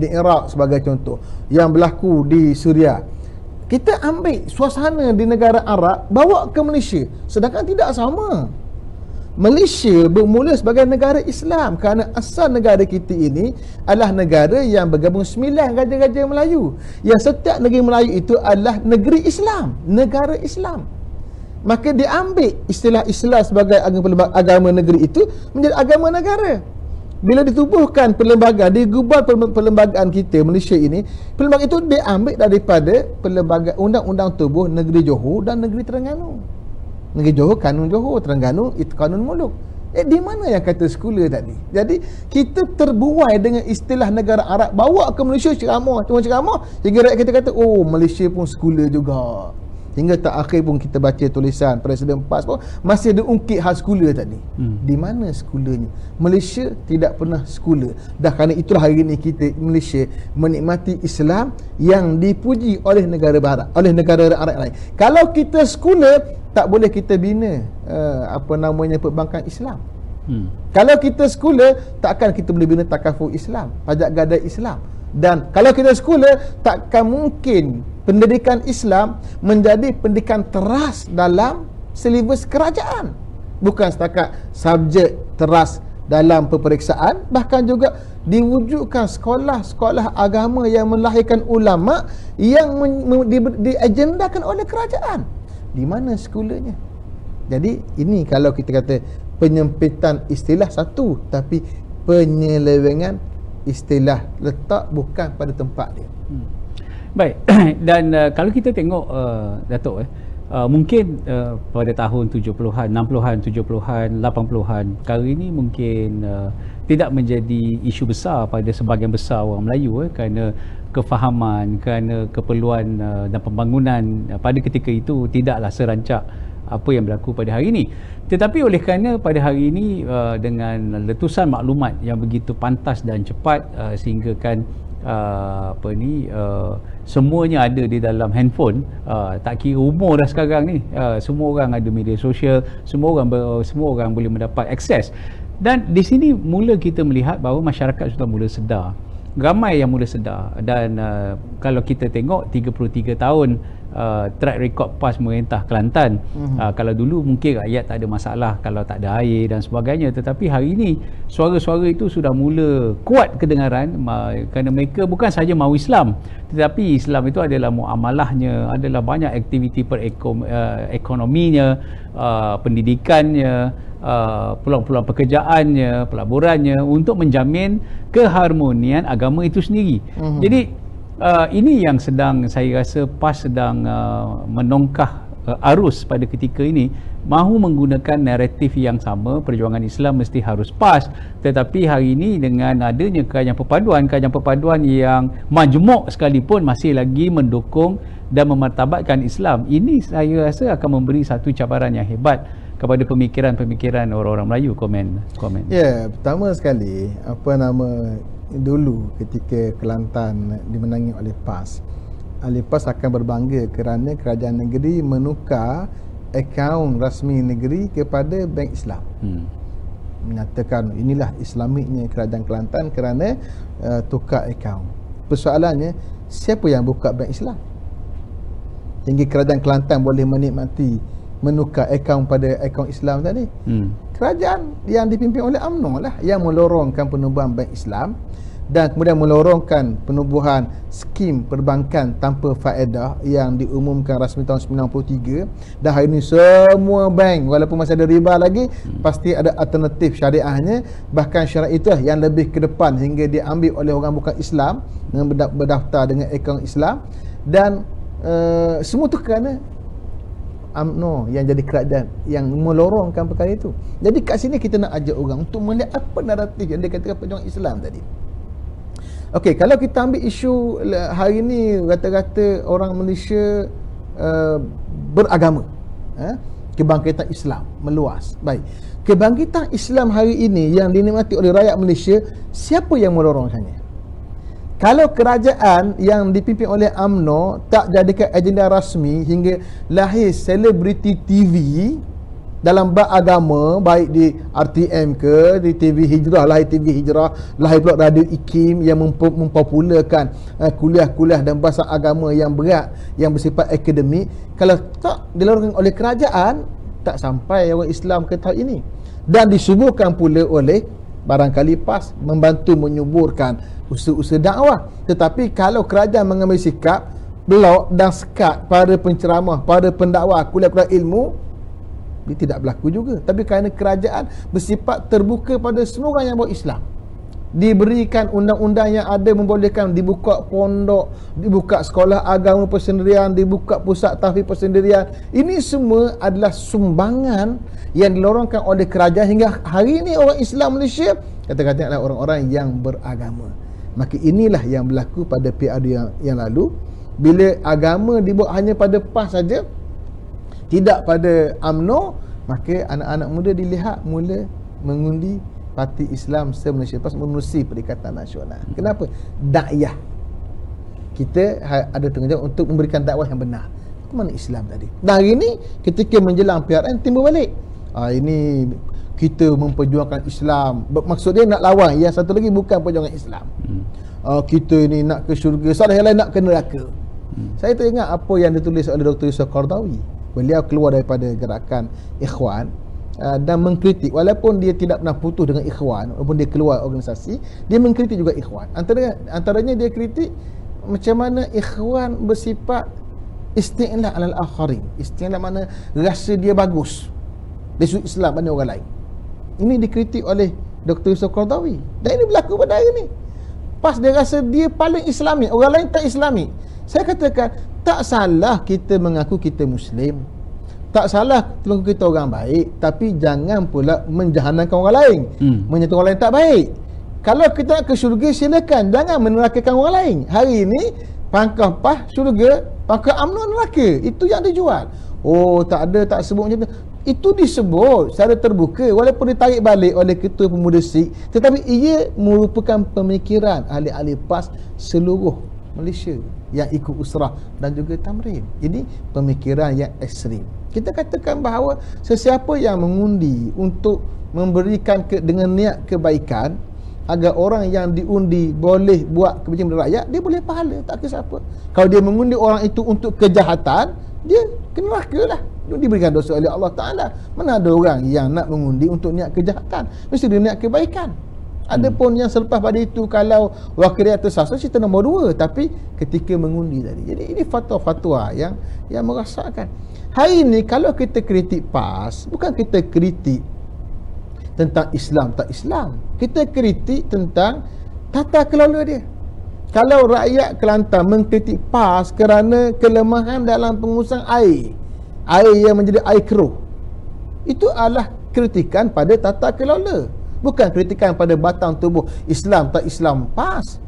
Iraq sebagai contoh, yang berlaku di Syria. Kita ambil suasana di negara Arab, bawa ke Malaysia, sedangkan tidak sama. Malaysia bermula sebagai negara Islam kerana asal negara kita ini adalah negara yang bergabung 9 raja-raja Melayu, yang setiap negeri Melayu itu adalah negeri Islam, negara Islam. Maka diambil istilah Islam sebagai agama negeri itu menjadi agama negara. Bila ditubuhkan perlembagaan, digubal perlembagaan kita Malaysia ini, perlembagaan itu diambil daripada perlembagaan undang-undang tubuh negeri Johor dan negeri Terengganu. Negeri Johor, kanun Johor, Terengganu itu kanun muluk. Di mana yang kata sekular tadi? Jadi kita terbuai dengan istilah negara Arab, bawa ke Malaysia ceramah, hingga rakyat kita kata, oh, Malaysia pun sekular juga. Hingga tak akhir pun kita baca tulisan Presiden PAS pun masih ada ungkit hal sekular tadi. Di mana sekularnya? Malaysia tidak pernah sekular. Dah kerana itulah hari ini kita Malaysia menikmati Islam yang dipuji oleh negara barat, oleh negara Arab lain. Kalau kita sekular, tak boleh kita bina perbankan Islam. Kalau kita sekular, takkan kita boleh bina takaful Islam, pajak gadai Islam. Dan kalau kita sekular, takkan mungkin pendidikan Islam menjadi pendidikan teras dalam silibus kerajaan. Bukan setakat subjek teras dalam peperiksaan, bahkan juga diwujudkan sekolah-sekolah agama yang melahirkan ulama yang diagendakan oleh kerajaan. Di mana sekularnya? Jadi ini kalau kita kata penyempitan istilah satu, tapi penyelewengan istilah letak bukan pada tempat dia. Baik. Dan kalau kita tengok Datuk, mungkin pada tahun 70-an, 60-an, 70-an, 80-an, perkara ini mungkin tidak menjadi isu besar pada sebahagian besar orang Melayu, kerana kefahaman, kerana keperluan dan pembangunan pada ketika itu tidaklah serancak apa yang berlaku pada hari ini. Tetapi oleh kerana pada hari ini dengan letusan maklumat yang begitu pantas dan cepat, sehingga kan semuanya ada di dalam handphone, tak kira umur dah sekarang ni, semua orang ada media sosial, semua orang boleh mendapat akses. Dan di sini mula kita melihat bahawa masyarakat sudah mula sedar, ramai yang mula sedar. Dan kalau kita tengok 33 tahun track record PAS merintah Kelantan, kalau dulu mungkin rakyat tak ada masalah kalau tak ada air dan sebagainya, tetapi hari ini suara-suara itu sudah mula kuat kedengaran, kerana mereka bukan sahaja mahu Islam, tetapi Islam itu adalah muamalahnya, adalah banyak aktiviti ekonominya, pendidikannya, peluang-peluang pekerjaannya, pelaburannya, untuk menjamin keharmonian agama itu sendiri. Jadi ini yang sedang saya rasa PAS sedang menongkah arus pada ketika ini, mahu menggunakan naratif yang sama, perjuangan Islam mesti harus PAS, tetapi hari ini dengan adanya kerajaan perpaduan yang majmuk sekalipun masih lagi mendukung dan memartabatkan Islam. Ini saya rasa akan memberi satu cabaran yang hebat kepada pemikiran-pemikiran orang-orang Melayu. Komen. Ya, pertama sekali, dulu ketika Kelantan dimenangi oleh PAS, ahli PAS akan berbangga kerana kerajaan negeri menukar akaun rasmi negeri kepada Bank Islam. Menyatakan inilah Islamiknya kerajaan Kelantan kerana tukar akaun. Persoalannya, siapa yang buka Bank Islam hingga kerajaan Kelantan boleh menikmati menukar akaun pada akaun Islam tadi? Kerajaan yang dipimpin oleh UMNO lah yang melorongkan penubuhan Bank Islam dan kemudian melorongkan penubuhan skim perbankan tanpa faedah yang diumumkan rasmi tahun 93. Dan hari ini semua bank, walaupun masih ada riba lagi, pasti ada alternatif syariahnya. Bahkan syariah itu yang lebih ke depan hingga diambil oleh orang bukan Islam dengan berdaftar dengan akaun Islam. Dan semua tu kerana UMNO yang jadi kerajaan yang melorongkan perkara itu. Jadi kat sini kita nak ajak orang untuk melihat apa naratif yang dia katakan perjuangan Islam tadi. Okey, kalau kita ambil isu hari ini, rata-rata orang Malaysia beragama, kebangkitan Islam meluas. Baik, kebangkitan Islam hari ini yang dinikmati oleh rakyat Malaysia, siapa yang melorongkannya? Kalau kerajaan yang dipimpin oleh UMNO tak jadikan agenda rasmi hingga lahir selebriti TV dalam bab agama, baik di RTM ke, di TV Hijrah, lahir TV Hijrah, lahir pula Radio IKIM yang mempopularkan kuliah-kuliah dan bahasa agama yang berat, yang bersifat akademik. Kalau tak dilorongkan oleh kerajaan, tak sampai orang Islam ke tahap ini. Dan disuburkan pula oleh barangkali PAS membantu menyuburkan usaha-usaha dakwah. Tetapi kalau kerajaan mengambil sikap blok dan sekat pada penceramah, pada pendakwah, kuliah-kuliah ilmu, dia tidak berlaku juga. Tapi kerana kerajaan bersifat terbuka pada semua orang yang bawa Islam, diberikan undang-undang yang ada membolehkan dibuka pondok, dibuka sekolah agama persendirian, dibuka pusat tahfiz persendirian. Ini semua adalah sumbangan yang dilorongkan oleh kerajaan hingga hari ini orang Islam Malaysia kata-kata adalah orang-orang yang beragama. Maka inilah yang berlaku pada PRD yang lalu, bila agama dibuat hanya pada PAS saja, tidak pada UMNO, maka anak-anak muda dilihat mula mengundi Parti Islam se-Malaysia PAS menerusi Perikatan Nasional. Kenapa? Dakwah. Kita ada tanggungjawab untuk memberikan dakwah yang benar. Ke mana Islam tadi? Dan hari ini ketika menjelang PRN timbul balik, ini kita memperjuangkan Islam. Maksud dia nak lawan. Yang satu lagi bukan perjuangan Islam. Kita ni nak ke syurga, salah yang lain nak ke neraka. Saya teringat apa yang ditulis oleh Dr. Yusuf Qardawi. Beliau keluar daripada gerakan Ikhwan dan mengkritik, walaupun dia tidak pernah putus dengan Ikhwan, walaupun dia keluar organisasi, dia mengkritik juga Ikhwan. Antaranya dia kritik macam mana Ikhwan bersifat isti'la alal akharin. Isti'la mana rasa dia bagus dari sudut Islam pada orang lain. Ini dikritik oleh Dr. Yusuf Qardawi. Dan ini berlaku pada hari ini. PAS dia rasa dia paling Islami, orang lain tak Islami. Saya katakan, tak salah kita mengaku kita Muslim, tak salah mengaku kita orang baik, tapi jangan pula menjahanamkan orang lain, menyatakan orang lain tak baik. Kalau kita nak ke syurga, silakan, jangan menerakakan orang lain. Hari ini pangkah PAS syurga, pangkah UMNO neraka. Itu yang dijual. oh tak ada, tak sebut macam tu. Itu disebut secara terbuka walaupun ditarik balik oleh Ketua Pemuda Sikh, tetapi ia merupakan pemikiran ahli-ahli PAS seluruh Malaysia yang ikut Usrah dan juga Tamrin. Ini pemikiran yang ekstrim. Kita katakan bahawa sesiapa yang mengundi untuk memberikan dengan niat kebaikan agar orang yang diundi boleh buat kebaikan kepada rakyat, dia boleh pahala, tak ke siapa. Kalau dia mengundi orang itu untuk kejahatan, dia kena neraka lah, diberikan dosa oleh Allah Ta'ala. Mana ada orang yang nak mengundi untuk niat kejahatan, mesti dia niat kebaikan. Adapun yang selepas pada itu, kalau wakil rakyat tersasar, cerita nombor 2. Tapi ketika mengundi tadi, jadi ini fatwa-fatwa yang merasakan. Hari ini kalau kita kritik PAS, bukan kita kritik tentang Islam tak Islam, kita kritik tentang tata kelola dia. Kalau rakyat Kelantan mengkritik PAS kerana kelemahan dalam pengurusan air yang menjadi air keruh, itu adalah kritikan pada tata kelola, bukan kritikan pada batang tubuh. Islam tak Islam PAS.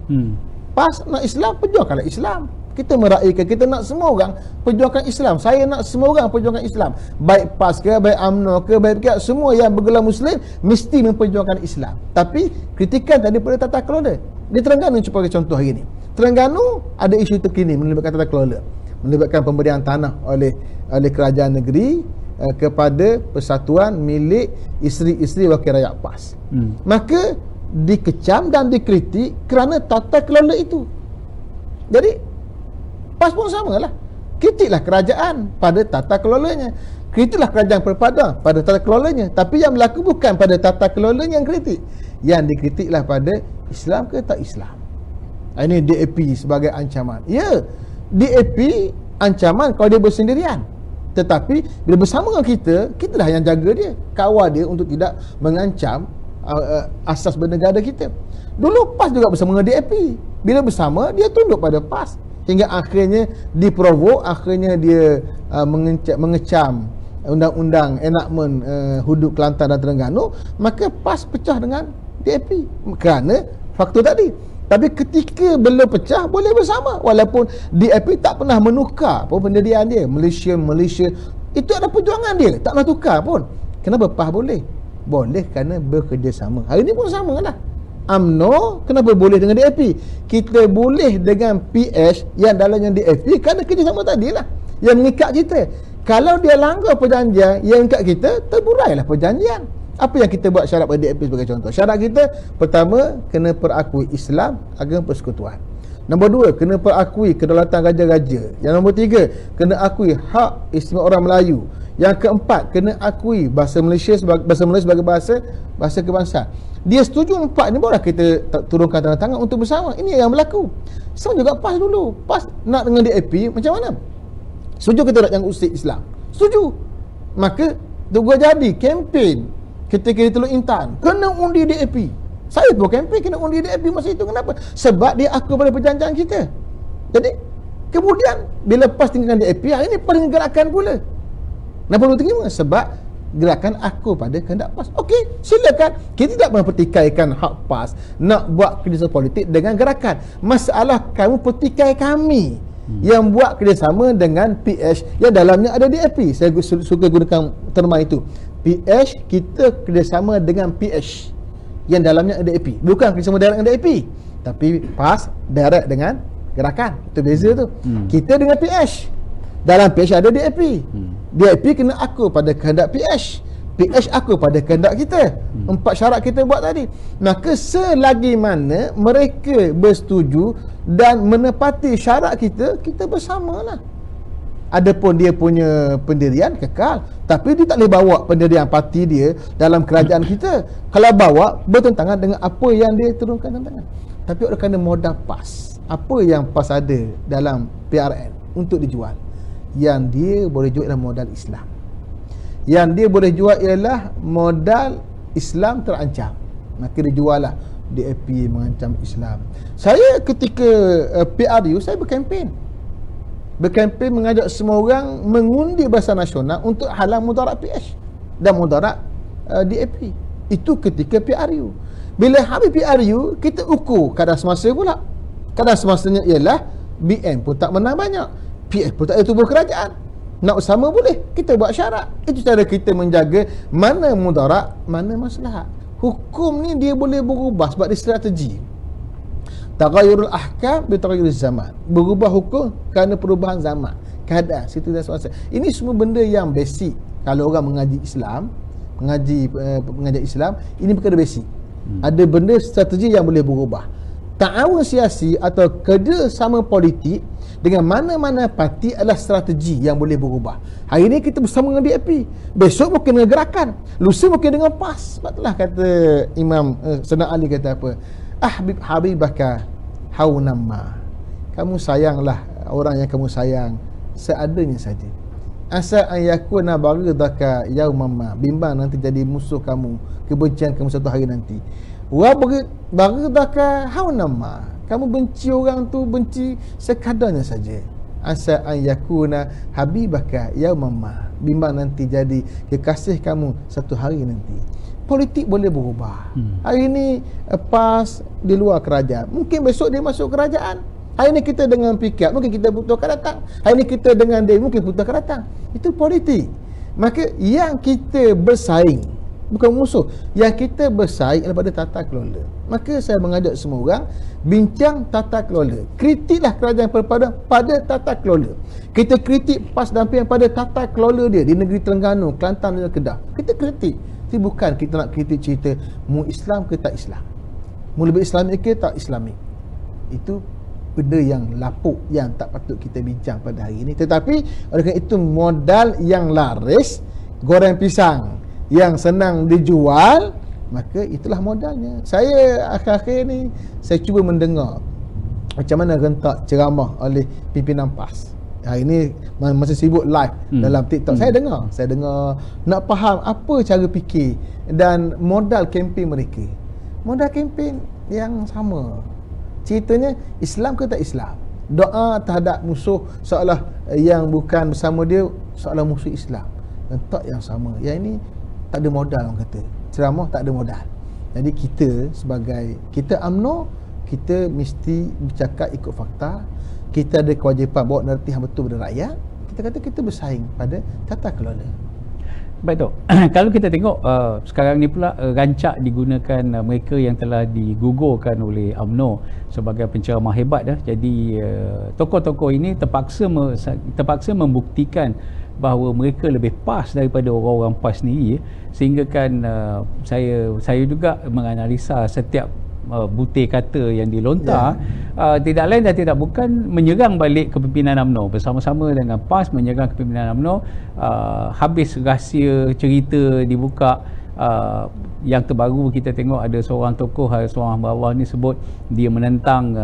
PAS nak Islam, perjuangkanlah Islam. Kita meraihkan, kita nak semua orang perjuangkan Islam. Saya nak semua orang perjuangkan Islam, baik PAS ke, baik UMNO ke, baik PKR, semua yang bergelar Muslim mesti memperjuangkan Islam. Tapi kritikan tadi pada tata kelola. Di Terengganu, cuba contoh hari ini, Terengganu ada isu terkini melibatkan tata kelola, melibatkan pemberian tanah oleh kerajaan negeri kepada persatuan milik isteri-isteri wakil rakyat PAS. Maka dikecam dan dikritik kerana tata kelola itu. Jadi PAS pun sama lah, kritiklah kerajaan pada tata kelolanya, kritiklah kerajaan perpaduan pada tata kelolanya. Tapi yang berlaku bukan pada tata kelolanya yang kritik, yang dikritiklah pada Islam ke tak Islam. Ini DAP sebagai ancaman. Ya, DAP ancaman kalau dia bersendirian, tetapi bila bersama dengan kita lah yang jaga dia, kawal dia untuk tidak mengancam asas bernegara kita. Dulu PAS juga bersama dengan DAP, bila bersama dia tunduk pada PAS, hingga akhirnya diprovok, akhirnya dia mengecam undang-undang enakmen hudud Kelantan dan Terengganu. Maka PAS pecah dengan DAP kerana faktor tadi. Tapi ketika belum pecah, boleh bersama, walaupun DAP tak pernah menukar pun pendirian dia. Malaysia itu ada perjuangan dia, tak nak tukar pun. Kenapa PAS boleh? Boleh kerana bekerjasama. Hari ni pun sama lah. UMNO kenapa boleh dengan DAP? Kita boleh dengan PS yang dalamnya DAP kerana kerjasama tadi lah yang mengikat kita. Kalau dia langgar perjanjian yang mengikat kita, terburailah perjanjian. Apa yang kita buat syarat pada DAP sebagai contoh? Syarat kita, pertama, kena perakui Islam, agama persekutuan. Nombor 2, kena perakui kedaulatan raja-raja. Yang nombor 3, kena akui hak istimewa orang Melayu. Yang keempat, kena akui bahasa Melayu sebagai bahasa kebangsaan. Dia setuju 4 ni, barulah kita turunkan tanda tangan untuk bersama. Ini yang berlaku. Sama juga PAS dulu. PAS nak dengan DAP macam mana? Setuju kita nak jangkut Sikh Islam? Setuju. Maka gua jadi kempen ketika di Teluk Intan, kena undi DAP. Saya pun kempen kena undi DAP masa itu. Kenapa? Sebab dia akui pada perjanjian kita. Jadi kemudian bila PAS tinggalkan DAP, hari ini PAS dengan gerakan pula. Kenapa perlu terima? Sebab gerakan aku pada kehendak PAS. Okey, silakan. Kita tidak mempertikaikan hak PAS nak buat kerjasama politik dengan gerakan. Masalah kamu pertikai kami yang buat kerjasama dengan PH yang dalamnya ada DAP. Saya suka gunakan terma itu. PH, kita kerjasama dengan PH yang dalamnya ada DAP. Bukan kerjasama direct dengan DAP, tapi PAS direct dengan gerakan. Itu beza tu. Kita dengan PH, dalam PH ada DAP. DAP kena aku pada kehendak PH, PH aku pada kehendak kita. 4 syarat kita buat tadi. Maka selagi mana mereka bersetuju dan menepati syarat kita, kita bersamalah. Adapun dia punya pendirian kekal, tapi dia tak boleh bawa pendirian parti dia dalam kerajaan kita. Kalau bawa, bertentangan dengan apa yang dia turunkan tangan. Tapi oleh kerana modal PAS, apa yang PAS ada dalam PRN untuk dijual, yang dia boleh jual ialah modal Islam. Yang dia boleh jual ialah modal Islam terancam. Maka dia jual lah. DAP mengancam Islam. Saya ketika PRU, saya berkempen mengajak semua orang mengundi Barisan Nasional untuk halang mudarat PH dan mudarat DAP. Itu ketika PRU. Bila habis PRU, kita ukur kadar semasa pula. Kadar semasanya ialah BN pun tak menang banyak, PH pun tak ada tubuh kerajaan. Nak bersama boleh, kita buat syarat. Itu cara kita menjaga mana mudarat, mana maslahat. Hukum ni dia boleh berubah sebab dia strategi. Taghayyurul ahkam bi taghayyuriz zaman. Berubah hukum kerana perubahan zaman, keadaan, situasi dan semasa. Ini semua benda yang basic. Kalau orang mengaji Islam, mengajar Islam, ini perkara basic. Ada benda strategi yang boleh berubah. Ta'awun siasi atau kerjasama politik dengan mana-mana parti adalah strategi yang boleh berubah. Hari ini kita bersama dengan DAP, besok mungkin dengan gerakan, lusa mungkin dengan PAS. Sebab itulah kata Imam Sayyidina Ali kata apa? Habibaka haunamma. Kamu sayanglah orang yang kamu sayang seadanya saja. Asa an yakuna baghdaka yaumamma. Bimbang nanti jadi musuh kamu, kebencian kamu satu hari nanti. Wa baghdaka haunamma. Kamu benci orang tu, benci sekadarnya saja. Asa an yakuna habibaka yaumamma. Bimbang nanti jadi kekasih kamu satu hari nanti. Politik boleh berubah. Hari ini PAS di luar kerajaan, mungkin besok dia masuk kerajaan. Hari ini kita dengan PKAP, mungkin kita butuh akan datang. Hari ini kita dengan dia, mungkin butuh akan datang. Itu politik. Maka yang kita bersaing, bukan musuh, yang kita bersaing adalah pada tata kelola. Maka saya mengajak semua orang bincang tata kelola. Kritiklah kerajaan perpaduan pada tata kelola. Kita kritik PAS dan PM pada tata kelola dia di negeri Terengganu, Kelantan dan Kedah. Kita kritik. Itu bukan kita nak kritik cerita mu Islam ke tak Islam, mu lebih Islamik ke tak Islamik. Itu benda yang lapuk yang tak patut kita bincang pada hari ini. Tetapi oleh kerana itu modal yang laris, goreng pisang yang senang dijual, maka itulah modalnya. Saya akhir-akhir ni saya cuba mendengar macam mana rentak ceramah oleh pimpinan PAS. Hari ni masa sibuk live dalam TikTok, saya dengar nak faham apa cara fikir dan modal kempen mereka. Modal kempen yang sama. Ceritanya Islam ke tak Islam, doa terhadap musuh seolah yang bukan bersama dia seolah musuh Islam, dan tak yang sama. Yang ini tak ada modal, orang kata ceramah tak ada modal. Jadi kita sebagai kita UMNO, kita mesti bercakap ikut fakta. Kita ada kewajipan bawa naratif yang betul pada rakyat. Kita kata kita bersaing pada tata kelola. Baik Tok. Kalau kita tengok sekarang ni pula rancak digunakan mereka yang telah digugurkan oleh UMNO sebagai penceramah hebat dah. Jadi tokoh-tokoh ini terpaksa membuktikan bahawa mereka lebih pas daripada orang-orang PAS sendiri, sehingga kan saya juga menganalisa setiap butir kata yang dilontar, tidak lain dan tidak bukan menyerang balik kepimpinan UMNO, bersama-sama dengan PAS menyerang kepimpinan UMNO. Habis rahsia cerita dibuka. Yang terbaru kita tengok ada seorang tokoh, seorang hamba Allah ni sebut dia menentang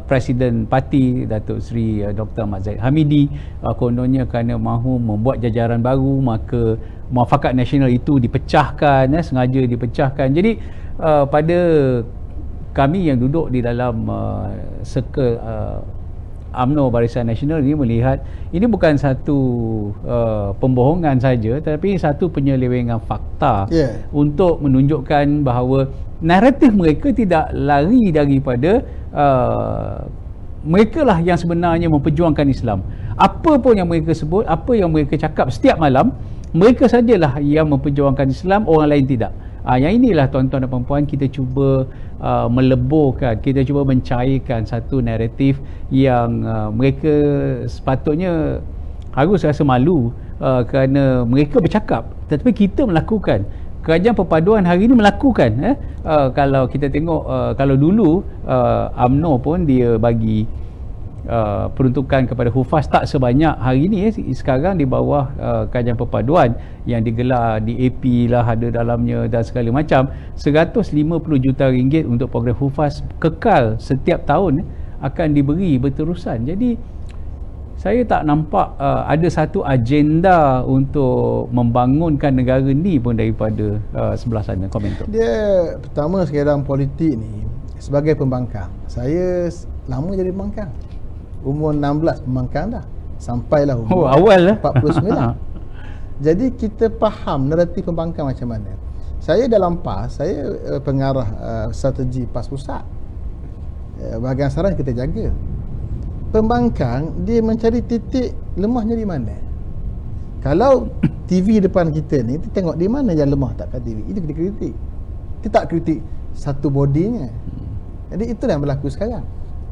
Presiden Parti Datuk Seri Dr. Ahmad Zahid Hamidi, kononnya kerana mahu membuat jajaran baru, maka Muafakat Nasional itu dipecahkan, sengaja dipecahkan. Jadi pada kami yang duduk di dalam circle UMNO Barisan Nasional ini melihat ini bukan satu pembohongan saja, tetapi satu penyelewengan fakta untuk menunjukkan bahawa naratif mereka tidak lari daripada mereka lah yang sebenarnya memperjuangkan Islam. Apa pun yang mereka sebut, apa yang mereka cakap setiap malam, mereka sajalah yang memperjuangkan Islam, orang lain tidak. Yang inilah tuan-tuan dan puan-puan, kita cuba meleburkan, kita cuba mencairkan satu naratif yang mereka sepatutnya harus rasa malu kerana mereka bercakap, tetapi kita melakukan. Kerajaan Perpaduan hari ini melakukan. Kalau kita tengok, kalau dulu UMNO pun dia bagi peruntukan kepada Hufaz tak sebanyak hari ini. Sekarang di bawah Kerajaan Perpaduan yang digelar di AP lah, ada dalamnya dan segala macam, 150 juta ringgit untuk program Hufaz kekal setiap tahun akan diberi berterusan. Jadi saya tak nampak ada satu agenda untuk membangunkan negara ni pun daripada sebelah sana. Komentar dia pertama sekarang politik ni sebagai pembangkang. Saya lama jadi pembangkang, umur 16 pembangkang dah, sampailah umur awal 49. Jadi kita faham naratif pembangkang macam mana. Saya dalam PAS, saya pengarah strategi PAS Pusat. Bahagian saran kita jaga. Pembangkang dia mencari titik lemahnya di mana. Kalau TV depan kita ni, kita tengok di mana yang lemah tak kat TV, itu kita kritik. Kita tak kritik satu bodinya. Jadi itulah yang berlaku sekarang.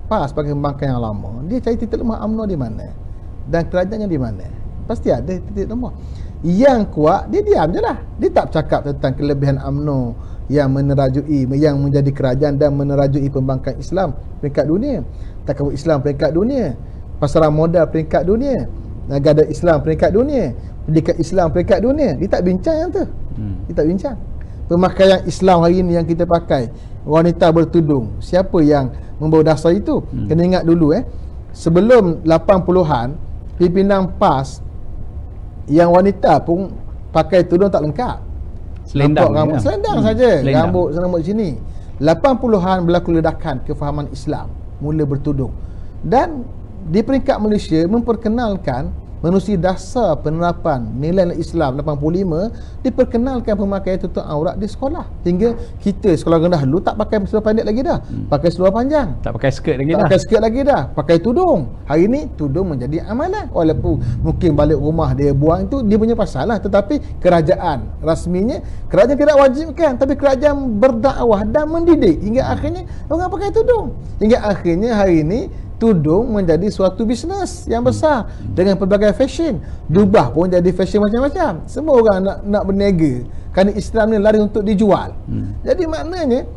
PAS sebagai pembangkang yang lama, dia cari titik lemah UMNO di mana dan kerajaannya di mana. Pasti ada titik lemah. Yang kuat, dia diam je lah. Dia tak bercakap tentang kelebihan UMNO yang menerajui, yang menjadi kerajaan dan menerajui pembangkang Islam peringkat dunia, takawul Islam peringkat dunia, pasaran modal peringkat dunia, negara Islam peringkat dunia, pendidikan Islam peringkat dunia. Dia tak bincang yang tu. Dia tak bincang. Pemakaian Islam hari ini yang kita pakai, wanita bertudung, siapa yang membawa dasar itu? Kena ingat dulu sebelum 80-an, pimpinan PAS yang wanita pun pakai tudung tak lengkap. Selendang rambut selendang saja, rambut sini. 80-an berlaku ledakan kefahaman Islam, mula bertudung. Dan di peringkat Malaysia memperkenalkan menerusi dasar penerapan nilai Islam 85, diperkenalkan pemakaian tutup aurat di sekolah. Hingga kita sekolah rendah dulu tak pakai seluar pendek lagi dah, pakai seluar panjang, tak pakai skirt lagi tak pakai skirt lagi dah, pakai tudung. Hari ni tudung menjadi amalan, walaupun mungkin balik rumah dia buang, itu dia punya pasal lah. Tetapi kerajaan rasminya, kerajaan tidak wajibkan, tapi kerajaan berdakwah dan mendidik hingga akhirnya orang pakai tudung. Hingga akhirnya hari ni tudung menjadi suatu bisnes yang besar dengan pelbagai fashion. Jubah pun jadi fashion macam-macam. Semua orang nak berniaga kerana Islam ni lari untuk dijual. Jadi maknanya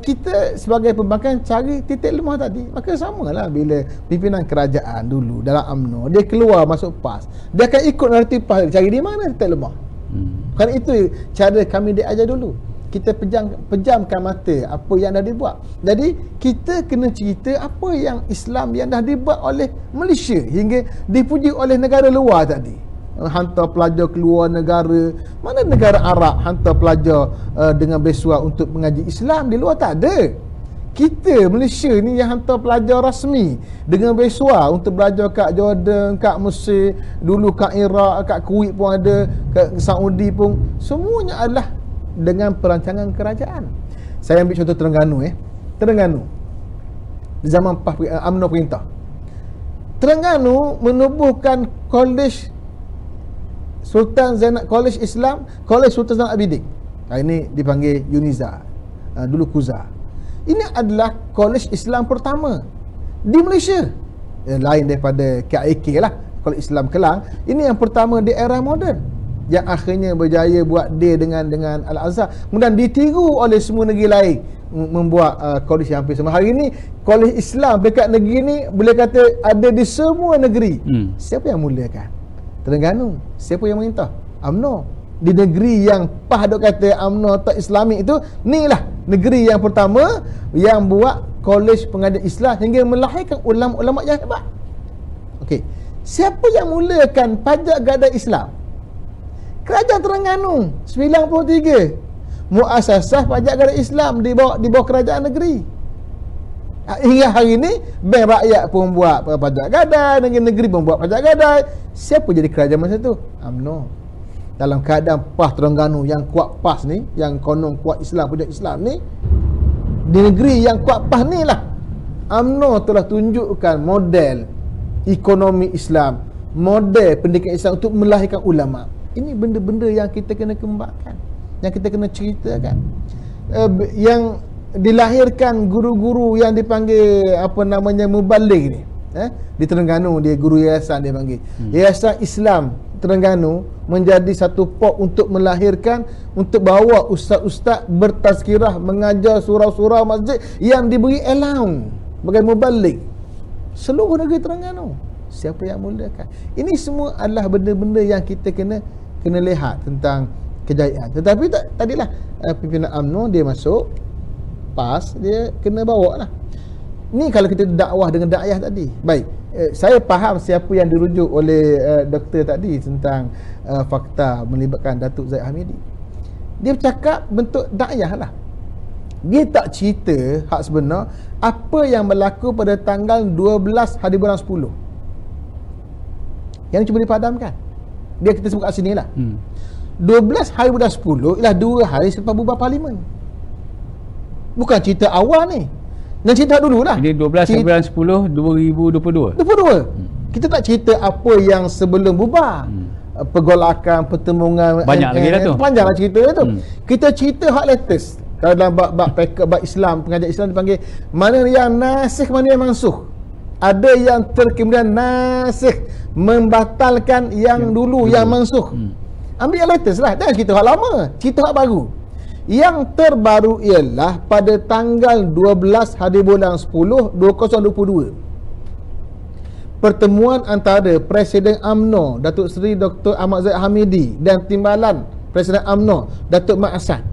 kita sebagai pembangkang cari titik lemah tadi. Maka samalah bila pimpinan kerajaan dulu dalam UMNO, dia keluar masuk PAS, dia akan ikut naratif PAS, cari di mana titik lemah. Kerana itu cara kami diajar dulu. Kita pejamkan mata apa yang dah dibuat. Jadi kita kena cerita apa yang Islam yang dah dibuat oleh Malaysia hingga dipuji oleh negara luar tadi. Hantar pelajar keluar negara. Mana negara Arab hantar pelajar dengan beasiswa untuk mengaji Islam? Di luar tak ada. Kita Malaysia ni yang hantar pelajar rasmi dengan beasiswa untuk belajar kat Jordan, kat Mesir, dulu kat Iraq, kat Kuwait pun ada, kat Saudi pun. Semuanya adalah dengan perancangan kerajaan. Saya ambil contoh Terengganu Terengganu di zaman UMNO perintah. Terengganu menubuhkan Kolej Sultan Zainal, Kolej Islam, Kolej Sultan Zainal Abidin. Ini dipanggil UNIZA, dulu KUZA. Ini adalah Kolej Islam pertama di Malaysia, lain daripada KIK lah, Kolej Islam Kelang. Ini yang pertama di era moden, yang akhirnya berjaya buat dia dengan Al-Azhar. Kemudian ditiru oleh semua negeri lain membuat kolej yang hampir sama. Hari ini kolej Islam dekat negeri ni boleh kata ada di semua negeri. Siapa yang mulakan? Terengganu. Siapa yang merintah? UMNO. Di negeri yang PAS dok kata UMNO tak Islamik itu, ni lah negeri yang pertama yang buat kolej pengajian Islam hingga melahirkan ulama-ulama yang hebat. Okey. Siapa yang mulakan pajak gadai Islam? Kerajaan Terengganu 93. Muasasah pajak gadai Islam di bawah kerajaan negeri. Hingga hari ini bank rakyat pun buat pajak gadai, negeri pun buat pajak gadai. Siapa jadi kerajaan masa tu? UMNO. Dalam keadaan PAS Terengganu yang kuat PAS ni, yang konon kuat Islam, pajak Islam ni, di negeri yang kuat PAS ni lah UMNO telah tunjukkan model ekonomi Islam, model pendidikan Islam untuk melahirkan ulama. Ini benda-benda yang kita kena kembangkan, yang kita kena ceritakan. Yang dilahirkan guru-guru yang dipanggil mubaligh ni, di Terengganu, dia guru yayasan dia panggil. Yayasan Islam Terengganu menjadi satu pop untuk melahirkan, untuk bawa ustaz-ustaz bertazkirah mengajar surau-surau masjid yang diberi allowance sebagai mubaligh seluruh negeri Terengganu. Siapa yang mulakan? Ini semua adalah benda-benda yang kita kena lihat tentang kejayaan. Tetapi tadilah pimpinan UMNO dia masuk PAS, dia kena bawa lah. Ni kalau kita dakwah dengan dakwah tadi. Baik, saya faham siapa yang dirujuk oleh doktor tadi tentang fakta melibatkan Datuk Zahid Hamidi. Dia bercakap bentuk dakwah lah. Dia tak cerita hak sebenar apa yang berlaku pada tanggal 12 hari bulan 10 yang cuba dipadamkan. Dia kita sebut kat sini lah. 12 hari bulan 10 ialah 2 hari selepas bubar parlimen. Bukan cerita awal ni. Yang cerita dulu lah. Jadi 12 bulan 10 2022. 22. Kita tak cerita apa yang sebelum bubar. pergolakan, pertemuan Banyak lagi dah tu. Panjanglah cerita dia tu. Kita cerita hak latest. Kalau dalam bab Islam, pengajian Islam dipanggil mana yang nasikh, mana yang mansuh. Ada yang kemudian nasikh, membatalkan yang dulu, yang mansuh. Ambil yang latest lah, jangan cerita hak lama, cerita hak baru. Yang terbaru ialah pada tanggal 12 hari bulan 10 2022, pertemuan antara Presiden UMNO Datuk Seri Dr. Ahmad Zahid Hamidi dan Timbalan Presiden UMNO Datuk Mat Asad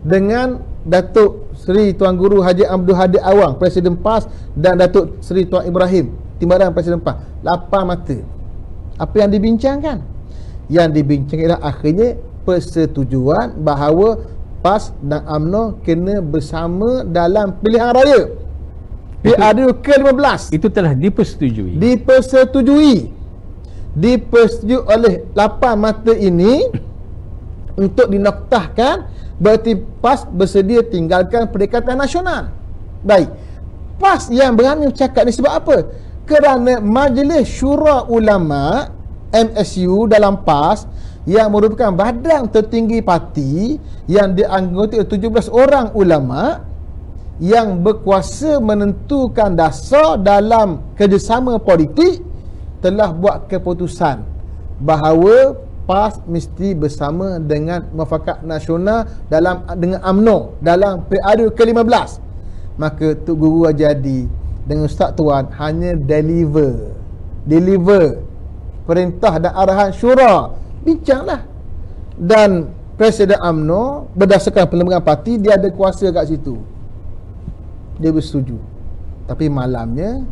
dengan Datuk Seri Tuan Guru Haji Abdul Hadi Awang Presiden PAS dan Datuk Seri Tuan Ibrahim Timbalan Presiden PAS. 8 mata. Apa yang dibincangkan? Yang dibincangkan ialah akhirnya persetujuan bahawa PAS dan UMNO kena bersama dalam pilihan raya PRU ke-15. Itu telah dipersetujui. Dipersetujui oleh 8 mata ini untuk dinoktahkan, berarti PAS bersedia tinggalkan Perikatan Nasional. Baik, PAS yang berani cakap ni sebab apa? Kerana Majlis Syura Ulama MSU dalam PAS yang merupakan badan tertinggi parti yang dianggota 17 orang ulama yang berkuasa menentukan dasar dalam kerjasama politik, telah buat keputusan bahawa PAS mesti bersama dengan Muafakat Nasional dengan UMNO dalam PRU ke-15. Maka Tok Guru Jadi dengan Ustaz Tuan hanya deliver perintah dan arahan syura. Bincanglah. Dan Presiden UMNO berdasarkan perlembagaan parti, dia ada kuasa kat situ. Dia bersetuju. Tapi malamnya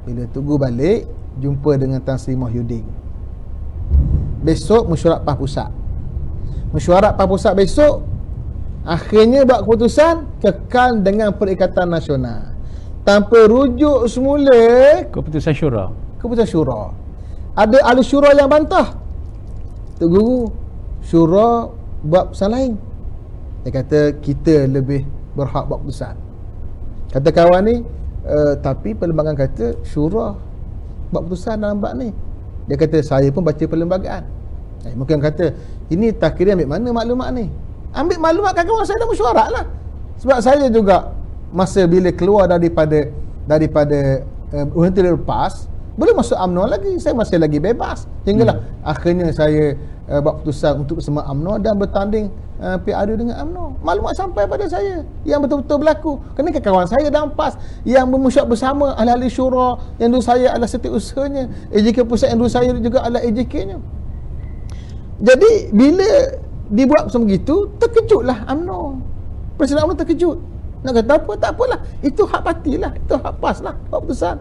bila Tok Guru balik, jumpa dengan Tan Sri Muhyiddin. Besok mesyuarat PAS Pusat. Mesyuarat PAS Pusat besok akhirnya buat keputusan kekal dengan Perikatan Nasional tanpa rujuk semula Keputusan syura. keputusan syura. Ada ahli syura yang bantah, Tok Guru, syura buat keputusan lain. Dia kata kita lebih berhak buat keputusan. Kata kawan ni, tapi perlembagaan kata syura buat keputusan dalam bab ni. Dia kata saya pun baca perlembagaan. Mungkin kata ini takriri ambil mana maklumat ni? Ambil maklumat kat kawan saya dah mesyuarat lah. Sebab saya juga masa bila keluar daripada Unitarian PAS, boleh masuk UMNO lagi, saya masih lagi bebas. Hinggalah akhirnya saya buat keputusan untuk bersama UMNO dan bertanding PRU dengan UMNO. Maklumat sampai pada saya yang betul-betul berlaku. Kerana kawan saya dalam PAS yang memesyuarat bersama ahli-ahli syura yang dulu saya adalah setiausahanya, AJK pusat yang dulu saya juga adalah AJK-nya. Jadi bila dibuat macam begitu, terkejutlah UMNO. Presiden UMNO terkejut. Nak kata apa? Tak apalah. Itu hak parti lah. Itu hak PAS lah. Hak keputusan.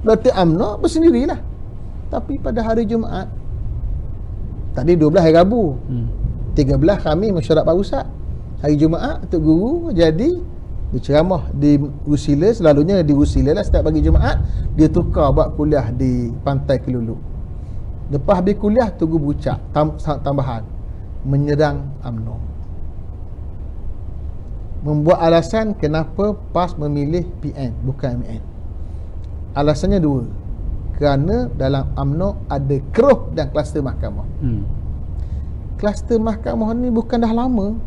Berarti UMNO bersendirilah. Tapi pada hari Jumaat, tadi 12 hari Rabu, 13 kami mesyuarat PAS Pusat. Hari Jumaat Tok Guru Jadi berceramah di Usila. Selalunya di Usila lah setiap pagi Jumaat. Dia tukar buat kuliah di Pantai Kelulu. Lepas habis kuliah, Tok Guru berucap tambahan, menyerang UMNO. Membuat alasan kenapa PAS memilih PN bukan MN. Alasannya dua. Kerana dalam UMNO ada keruh dan kluster mahkamah. Kluster mahkamah ni bukan dah lama.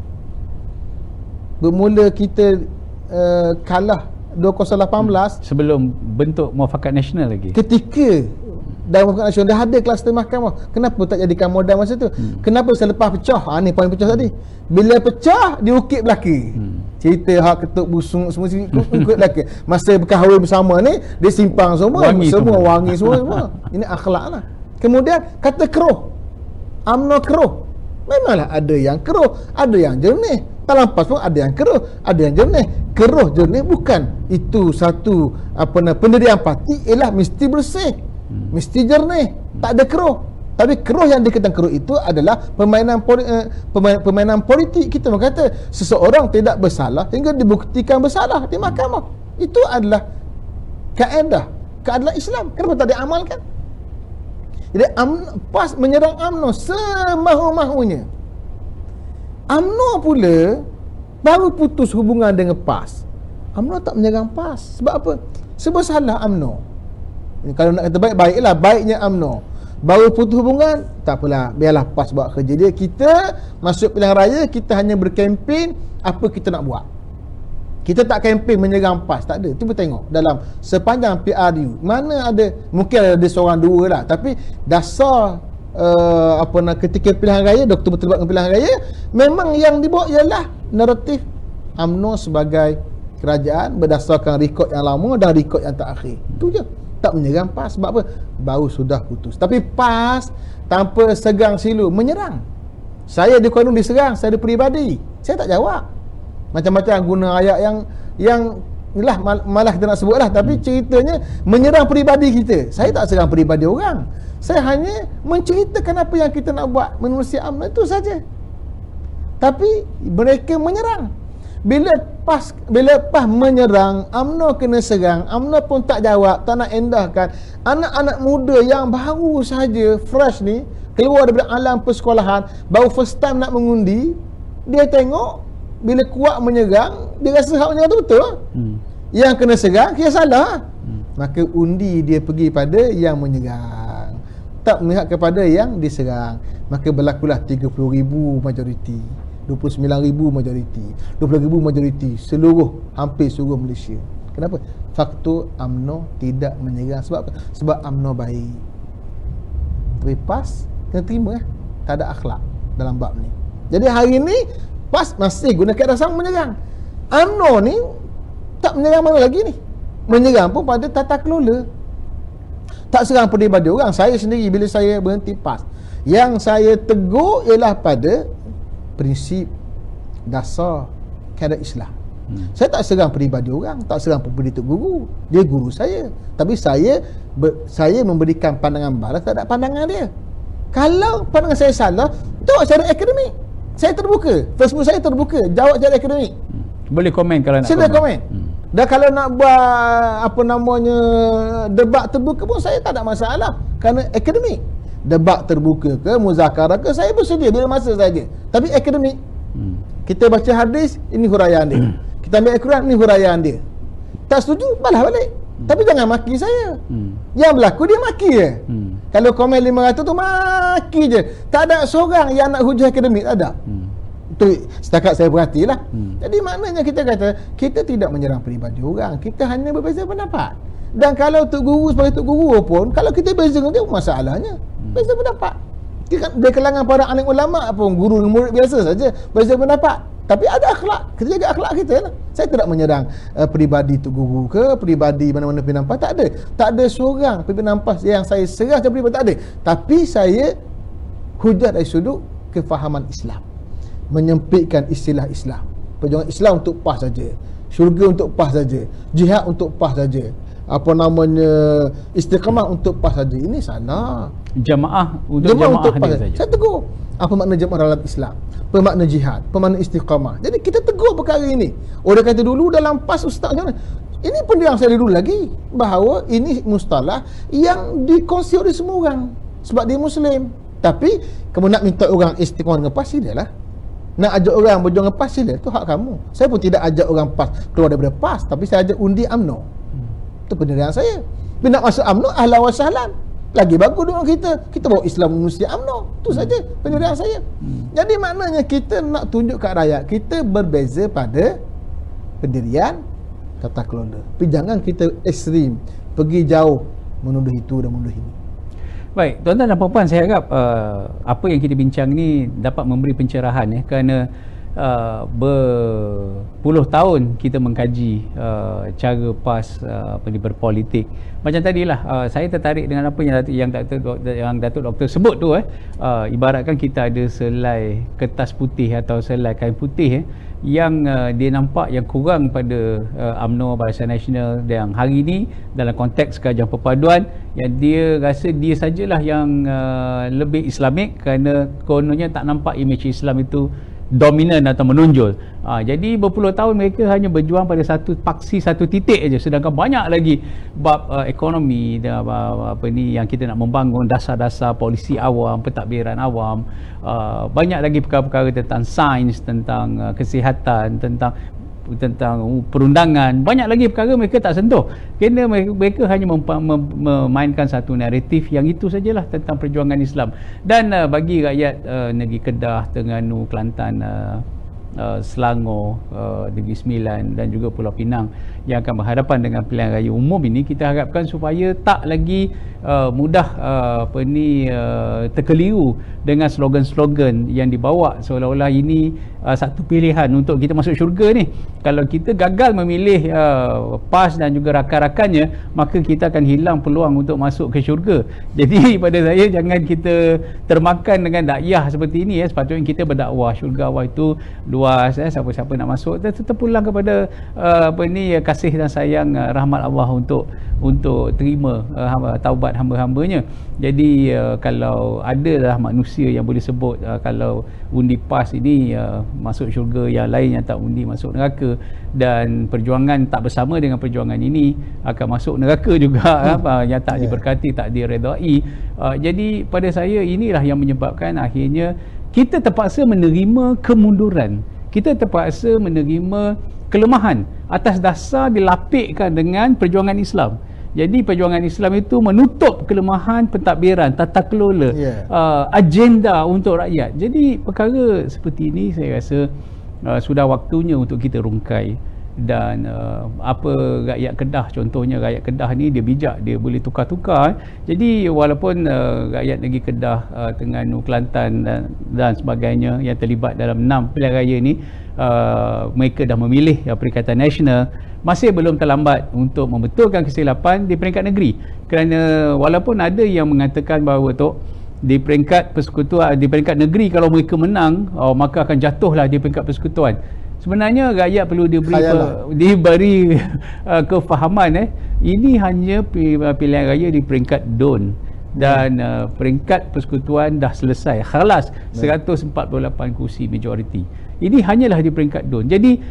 Bermula kita kalah 2018 sebelum bentuk Muafakat Nasional lagi. Ketika dalam Muafakat Nasional dah ada kluster mahkamah, kenapa tak jadikan modal masa tu? Kenapa selepas pecah? Ni poin pecah tadi. Bila pecah, diukit belaka. Cerita hak ketuk busung semua ikut belaka. Masa berkahwin bersama ni, dia simpang semua, wangi semua. Ini akhlak lah. Kemudian kata keruh, UMNO keruh. Memanglah ada yang keruh, ada yang jernih. Dalam PAS pun ada yang keruh, ada yang jernih. Keruh jernih bukan itu satu pendirian parti, ialah mesti bersih, mesti jernih, tak ada keruh. Tapi keruh yang dikatakan keruh itu adalah permainan politik. Kita berkata seseorang tidak bersalah hingga dibuktikan bersalah di mahkamah. Itu adalah kaedah keadilan Islam. Kenapa tak diamalkan? Jadi PAS menyerang UMNO semahu-mahunya. UMNO pula baru putus hubungan dengan PAS. UMNO tak menyerang PAS. Sebab apa? Sebab salah UMNO. Kalau nak kata baik-baiklah, baiknya UMNO. Baru putus hubungan, tak apalah, biarlah PAS buat kerja dia. Kita masuk pilihan raya, kita hanya berkempen apa kita nak buat. Kita tak kempen menyerang PAS, tak ada. Cuba tengok dalam sepanjang PRU, mana ada, mungkin ada seorang dua lah, tapi dasar ketika pilihan raya, doktor berterlibat dengan pilihan raya, memang yang dibawa ialah naratif UMNO sebagai kerajaan berdasarkan rekod yang lama dan rekod yang terakhir. Itu je. Tak menyerang PAS. Sebab apa? Baru sudah putus. Tapi PAS tanpa segang silu menyerang. Saya di Kuala Lumpur diserang, saya ada peribadi. Saya tak jawab. Macam-macam guna ayat yang inilah malah kita nak sebut lah, tapi ceritanya menyerang peribadi kita. Saya tak serang peribadi orang. Saya hanya menceritakan apa yang kita nak buat menerusi UMNO, itu saja. Tapi mereka menyerang. Bila PAS menyerang, UMNO kena serang. UMNO pun tak jawab, tak nak endahkan. Anak-anak muda yang baru saja fresh ni, keluar daripada alam persekolahan, baru first time nak mengundi, dia tengok bila kuat menyerang, dia rasa hak menyerang tu betul. Yang kena serang, dia salah. Maka undi dia pergi pada yang menyerang, tak memihak kepada yang diserang. Maka berlakulah 30,000 majoriti, 29,000 majoriti, 20,000 majoriti, hampir seluruh Malaysia. Kenapa? Faktor UMNO tidak menyerang. Sebab apa? Sebab UMNO baik. Tapi PAS kena terima tak ada akhlak dalam bab ni. Jadi hari ni PAS masih guna keadaan sama menyerang. UMNO ni tak menyerang mana lagi ni? Menyerang pun pada tata kelola. Tak serang peribadi orang. Saya sendiri bila saya berhenti PAS, yang saya tegur ialah pada prinsip dasar kaedah Islam. Saya tak serang peribadi orang, tak serang peribadi Tok Guru. Dia guru saya. Tapi saya memberikan pandangan balas terhadap pandangan dia. Kalau pandangan saya salah, jawab secara akademik. Saya terbuka. Facebook saya terbuka. Jawab secara akademik. Boleh komen kalau nak. Sila komen. Dan kalau nak buat debat terbuka pun saya tak ada masalah. Kerana akademik. Debat terbuka ke, muzakarah ke, saya bersedia bila masa saja. Tapi akademik. Kita baca hadis, ini huraian dia. Kita ambil Al-Quran, ini huraian dia. Tak setuju, balas balik. Tapi jangan maki saya. Yang berlaku dia maki je. Kalau komen 500 tu maki je. Tak ada seorang yang nak hujah akademik, tak ada. Itu setakat saya perhatilah. Jadi maknanya kita kata kita tidak menyerang peribadi orang, kita hanya berbeza pendapat. Dan kalau Tok Guru sebagai Tok Guru pun, kalau kita beza dengan dia, masalahnya beza pendapat. Di kalangan para alim ulama pun, guru dan murid biasa saja beza pendapat. Tapi ada akhlak, kita jaga akhlak kita lah. Saya tidak menyerang peribadi Tok Guru ke, peribadi mana-mana pimpinan PAS, tak ada. Tak ada seorang pimpinan PAS yang saya serang secara peribadi, tak ada. Tapi saya hujah dari sudut kefahaman Islam, menyempitkan istilah Islam. Perjuangan Islam untuk PAS saja, syurga untuk PAS saja, jihad untuk PAS saja, istiqamah untuk PAS saja. Ini salah. Jemaah untuk PAS saja. Saya tegur apa makna jemaah dalam Islam, apa makna jihad, apa makna istiqamah. Jadi kita tegur perkara ini. Orang kata dulu dalam PAS ustaz macam mana? Ini pendidikan saya dulu lagi, bahawa ini mustalah yang dikongsi oleh semua orang sebab dia Muslim. Tapi kamu nak minta orang istiqamah dengan PAS, silalah. Nak ajak orang berjuang dengan PAS, sila. Itu hak kamu. Saya pun tidak ajak orang PAS keluar daripada PAS, tapi saya ajak undi UMNO. Itu pendirian saya. Bila nak masuk UMNO, ahlan wa sahlan. Lagi bagus dengan kita bawa Islam Manusia UMNO. Itu saja pendirian saya. Jadi maknanya kita nak tunjuk kat rakyat kita berbeza pada pendirian, tata kelola. Tapi jangan kita ekstrim, pergi jauh menuduh itu dan menuduh ini. Baik, tuan-tuan dan puan-puan, saya harap apa yang kita bincang ni dapat memberi pencerahan kerana berpuluh tahun kita mengkaji cara PAS berpolitik. Macam tadilah, saya tertarik dengan apa yang Datuk Doktor sebut tu. Ibaratkan kita ada selai kertas putih atau selai kain putih yang dia nampak yang kurang pada UMNO Barisan Nasional yang hari ini dalam konteks kajian perpaduan, yang dia rasa dia sajalah yang lebih Islamik kerana kononnya tak nampak imej Islam itu dominan atau menonjol. Jadi berpuluh tahun mereka hanya berjuang pada satu paksi, satu titik aja, sedangkan banyak lagi bab ekonomi dan apa ni yang kita nak membangun dasar-dasar polisi awam, pentadbiran awam, banyak lagi perkara-perkara tentang sains, tentang kesihatan, tentang perundangan, banyak lagi perkara mereka tak sentuh, kerana mereka hanya memainkan satu naratif yang itu sajalah tentang perjuangan Islam. Dan bagi rakyat negeri Kedah, Terengganu, Kelantan, Selangor, Negeri Sembilan dan juga Pulau Pinang yang akan berhadapan dengan pilihan raya umum ini, kita harapkan supaya tak lagi mudah terkeliru dengan slogan-slogan yang dibawa seolah-olah ini satu pilihan untuk kita masuk syurga ni. Kalau kita gagal memilih PAS dan juga rakan-rakannya, maka kita akan hilang peluang untuk masuk ke syurga. Jadi pada saya, jangan kita termakan dengan dakwah seperti ini. Sepatutnya kita berdakwah syurga Allah itu luas, siapa-siapa nak masuk tetap pulang kepada kasih dan sayang, rahmat Allah untuk terima taubat hamba-hambanya. Jadi kalau adalah manusia yang boleh sebut kalau undi PAS ini masuk syurga, yang lain yang tak undi masuk neraka, dan perjuangan tak bersama dengan perjuangan ini akan masuk neraka juga, yang tak diberkati, tak diredai. Jadi pada saya, inilah yang menyebabkan akhirnya kita terpaksa menerima kemunduran, kita terpaksa menerima kelemahan atas dasar dilapikkan dengan perjuangan Islam. Jadi perjuangan Islam itu menutup kelemahan pentadbiran, tata kelola, agenda untuk rakyat. Jadi perkara seperti ini saya rasa sudah waktunya untuk kita rungkai. Dan apa rakyat Kedah, contohnya rakyat Kedah ni dia bijak, dia boleh tukar-tukar. Jadi walaupun rakyat negeri Kedah, Terengganu, Kelantan dan sebagainya yang terlibat dalam 6 pilihan raya ni, mereka dah memilih Perikatan Nasional, masih belum terlambat untuk membetulkan kesilapan di peringkat negeri. Kerana walaupun ada yang mengatakan bahawa di peringkat persekutuan, di peringkat negeri kalau mereka menang, maka akan jatuhlah di peringkat persekutuan. Sebenarnya rakyat perlu diberi kefahaman ini hanya pilihan raya di peringkat DUN, dan peringkat persekutuan dah selesai, khalas 148 kursi majoriti. Ini hanyalah di peringkat DUN. Jadi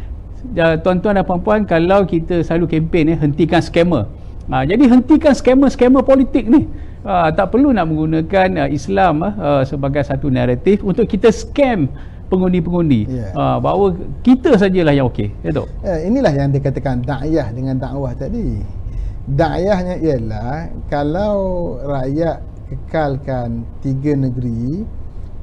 tuan-tuan dan puan-puan, kalau kita selalu kempen hentikan skamer, jadi hentikan skamer politik ni. Tak perlu nak menggunakan Islam sebagai satu naratif untuk kita scam pengundi-pengundi, bahawa kita sajalah yang okey. Inilah yang dikatakan dakwah dengan dakwah tadi. Dakwahnya ialah kalau rakyat kekalkan 3 negeri,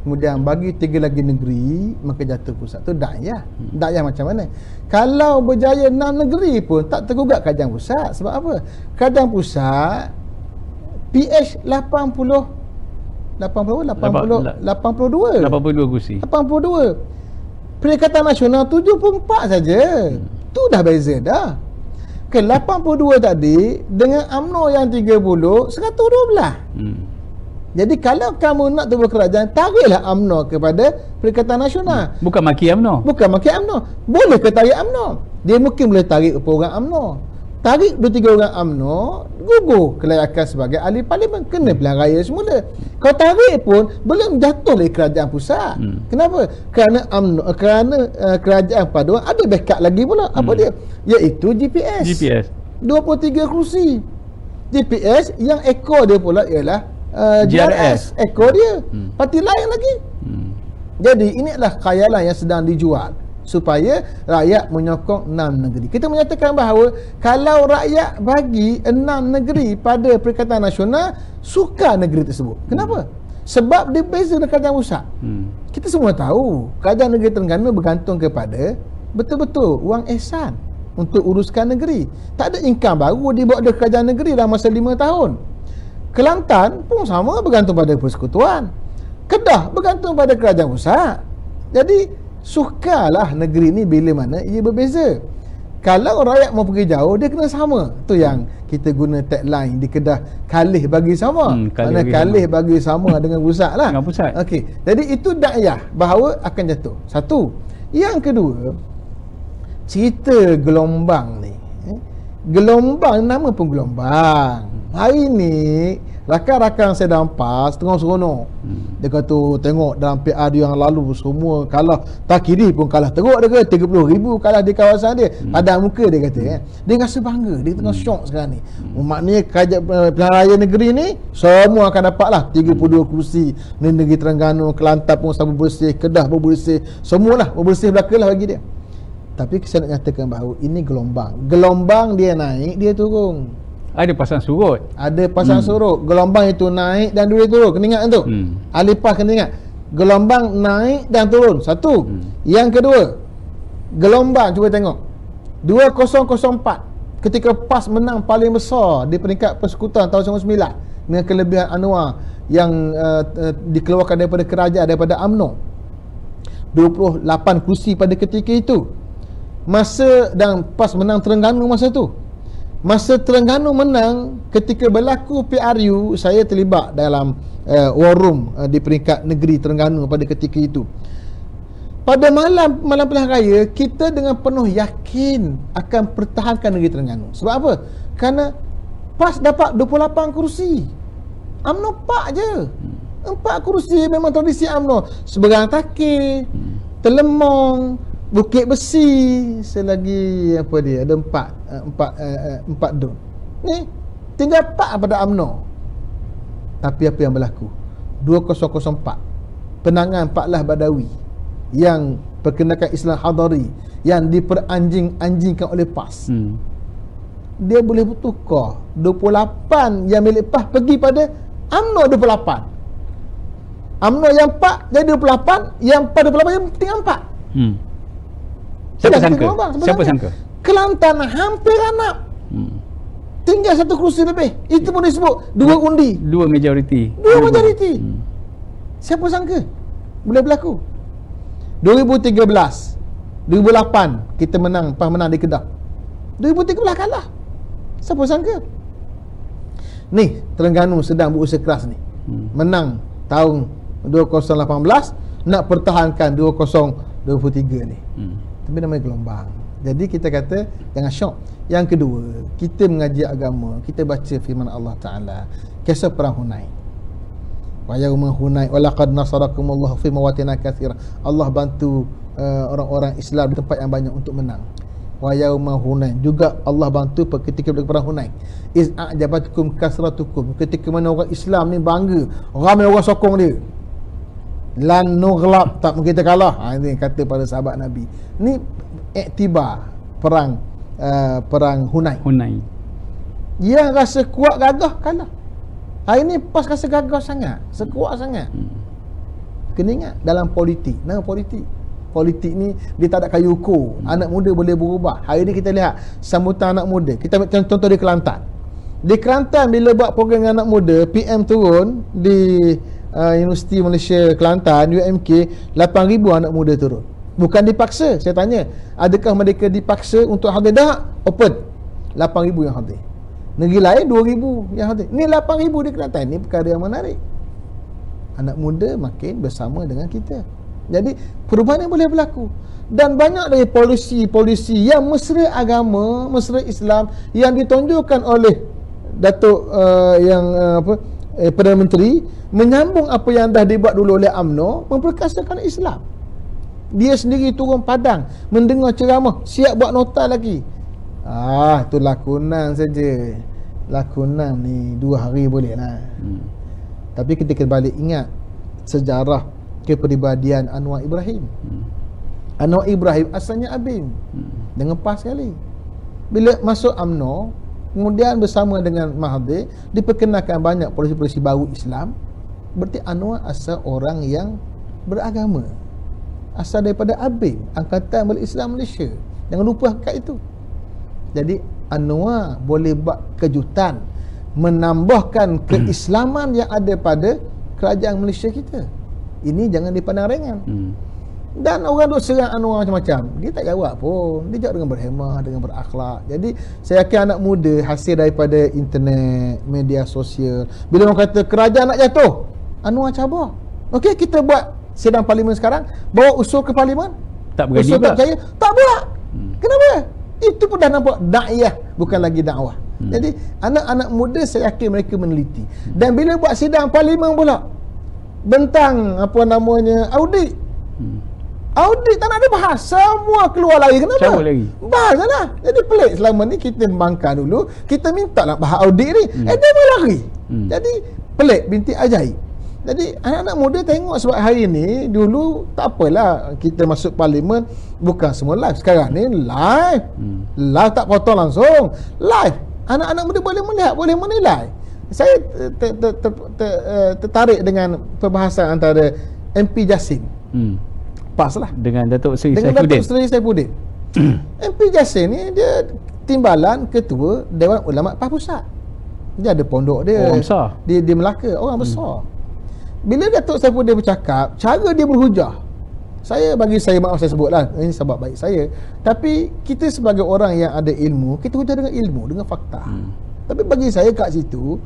kemudian bagi 3 lagi negeri, maka jatuh pusat. Tu dakwah. Dakwah macam mana? Kalau berjaya 6 negeri pun tak tergugat kerajaan pusat. Sebab apa? Kerajaan pusat PH 82 kursi. 82. Perikatan Nasional 74 saja. Tu dah beza dah. Ke 82 tadi dengan UMNO yang 30, 112. Jadi kalau kamu nak tubuh kerajaan, tariklah UMNO kepada Perikatan Nasional. Bukan maki UMNO. Boleh ke tarik UMNO? Dia mungkin boleh tarik orang UMNO. Tarik 2-3 orang UMNO, gugur kelayakan sebagai ahli parlimen, kena pilihan raya semula. Kalau tarik pun belum jatuh oleh kerajaan pusat. Kenapa? Kerana UMNO, kerajaan paduan ada backup lagi pula. Apa dia? Iaitu GPS. 23 kursi. GPS yang ekor dia pula ialah GRS. Ekor dia. Parti lain lagi. Jadi ini adalah khayalan yang sedang dijual supaya rakyat menyokong 6 negeri. Kita menyatakan bahawa kalau rakyat bagi 6 negeri pada Perikatan Nasional, suka negeri tersebut. Kenapa? Sebab dia beza dengan kerajaan pusat. Kita semua tahu kerajaan negeri Terengganu bergantung kepada betul-betul wang ihsan untuk uruskan negeri. Tak ada income baru dibawa dari kerajaan negeri dalam masa 5 tahun. Kelantan pun sama, bergantung pada persekutuan. Kedah bergantung pada kerajaan pusat. Jadi sukalah negeri ni bila mana ia berbeza. Kalau rakyat mau pergi jauh, dia kena sama. Tu yang kita guna tagline di Kedah, kalih bagi sama. Kalih bagi sama dengan pusat lah. Dengan pusat. Okey. Jadi itu dakwah bahawa akan jatuh. Satu. Yang kedua, cerita gelombang ni. Gelombang, nama pun gelombang. Hari ni rakan-rakan saya dalam PAS tengah seronok. Dia kata tengok dalam PR yang lalu semua kalah, tak kiri pun kalah teruk. Dia kata 30,000 kalah di kawasan dia. Padang muka dia kata. Dia rasa bangga. Dia tengah syok sekarang ni. Maknanya kerajaan pilihan raya negeri ni semua akan dapat lah 32 kursi. Negeri Terengganu, Kelantan pun sama bersih, Kedah pun bersih, semualah bersih belaka lah bagi dia. Tapi saya nak nyatakan bahawa ini gelombang. Gelombang dia naik, dia turun. Ada pasang surut. Ada pasang surut. Gelombang itu naik dan dia turun. Kena ingat tu. Ahli PAS kena ingat. Gelombang naik dan turun. Satu. Yang kedua, gelombang, cuba tengok. 2004 ketika PAS menang paling besar di peringkat persekutuan tahun 1999 dengan kelebihan Anwar yang dikeluarkan daripada kerajaan, daripada UMNO. 28 kursi pada ketika itu. Masa dan PAS menang Terengganu masa tu. Masa Terengganu menang, ketika berlaku PRU, saya terlibat dalam war room di peringkat negeri Terengganu pada ketika itu. Pada malam pilihan raya, kita dengan penuh yakin akan pertahankan negeri Terengganu. Sebab apa? Kerana PAS dapat 28 kursi. UMNO 4 je. 4 kursi memang tradisi UMNO. Seberang Takir, Telemong, Bukit Besi, selagi apa dia, ada 4 dun. Ni tinggal 4 pada UMNO. Tapi apa yang berlaku? 2004 penangan Pak Lah Badawi yang perkenalkan Islam Hadari yang diperanjing-anjingkan oleh PAS. Dia boleh bertukar 28 yang milik PAS pergi pada UMNO 28. UMNO yang 4 jadi 28, yang pada 28 yang tinggal 4. Siapa sangka? Siapa sangka? Kelantan hampir ranap. Tinggal 1 kursi lebih. Itu pun disebut 2 undi. 2 majoriti. 2 majoriti. Siapa sangka boleh berlaku? 2013, 2008 kita menang, PAS menang di Kedah. 2013 kalah. Siapa sangka? Ni Terengganu sedang berusaha keras ni. Menang tahun 2018, nak pertahankan 2023 ni. Tapi namanya gelombang. Jadi kita kata jangan syok. Yang kedua, kita mengaji agama, kita baca firman Allah Ta'ala, kisah perang Hunain. Wa yauma Hunain wa laqad nasarakumullahu fi mawatin katsira. Allah bantu orang-orang Islam di tempat yang banyak untuk menang. Wa yauma Hunain, juga Allah bantu ketika perang Hunain. Iz a'jabatkum kasratukum, ketika mana orang Islam ni bangga, ramai orang sokong dia. Lan nughlab, tak mungkin kita kalah. Ini kata pada sahabat Nabi. Ni iktibar perang Hunain. Yang rasa kuat gagah kalah. Hari ni PAS rasa gagah sangat, sekuat sangat. Kena ingat dalam politik, politik ni dia tak ada kayu ukur. Anak muda boleh berubah. Hari ni kita lihat sambutan anak muda. Kita ambil contoh di Kelantan. Di Kelantan bila buat program dengan anak muda, PM turun di Universiti Malaysia Kelantan, UMK, 8,000 anak muda turun. Bukan dipaksa. Saya tanya, adakah mereka dipaksa untuk hadir? Dah open 8,000 yang hadir. Negeri lain 2,000 yang hadir. Ni 8,000 di Kelantan. Ni perkara yang menarik. Anak muda makin bersama dengan kita. Jadi perubahan yang boleh berlaku. Dan banyak dari polisi-polisi yang mesra agama, mesra Islam yang ditonjolkan oleh Datuk Perdana Menteri, menyambung apa yang dah dibuat dulu oleh UMNO, memperkasakan Islam. Dia sendiri turun padang, mendengar ceramah, siap buat nota lagi. Itu lakonan saja. Lakonan ni 2 hari boleh lah. Tapi kita balik ingat sejarah kepribadian Anwar Ibrahim. Anwar Ibrahim asalnya Abim, dengan PAS sekali. Bila masuk UMNO, kemudian bersama dengan Mahathir, diperkenalkan banyak polisi-polisi baru Islam. Berarti Anwar asal orang yang beragama, asal daripada ABIM, Angkatan Berislam Malaysia. Jangan lupa kat itu. Jadi Anwar boleh buat kejutan, menambahkan keislaman yang ada pada kerajaan Malaysia kita. Ini jangan dipandang ringan. Dan orang duk serang Anwar macam-macam, dia tak jawab pun. Dia jawab dengan berhemah, dengan berakhlak. Jadi saya yakin anak muda hasil daripada internet, media sosial, bila orang kata kerajaan nak jatuh, Anwar cabar. Okey, kita buat sidang parlimen sekarang, bawa usul ke parlimen, tak berani usul tak percaya, tak buat. Kenapa? Itu pun dah nampak dakwah, bukan lagi dakwah. Jadi anak-anak muda saya yakin mereka meneliti. Dan bila buat sidang parlimen pula, bentang apa namanya audit, audit tak nak dibahas, semua keluar lari. Kenapa? Jauh lagi. Bahas lah. Jadi pelik, selama ni kita membangkang dulu, kita minta nak bahas audit ni, dia malah lari. Jadi pelik, bintik ajaib. Jadi anak-anak muda tengok, sebab hari ni dulu tak apalah kita masuk parlimen bukan semua live. Sekarang ni live. Live tak potong langsung. Live. Anak-anak muda boleh melihat, boleh menilai. Saya tertarik dengan perbahasan antara MP Jassin. Pas lah dengan Datuk Seri dengan Saifuddin. Datuk Seri Saifuddin. MP Jassin ni dia timbalan ketua Dewan Ulama PAS Pusat. Dia ada pondok dia. Orang besar. Dia Melaka, orang besar. Bila Datuk Saifuddin bercakap, cara dia berhujah, bagi saya maaf saya sebutlah, ini sebab baik saya, tapi kita sebagai orang yang ada ilmu, kita hujah dengan ilmu, dengan fakta. Tapi bagi saya kat situ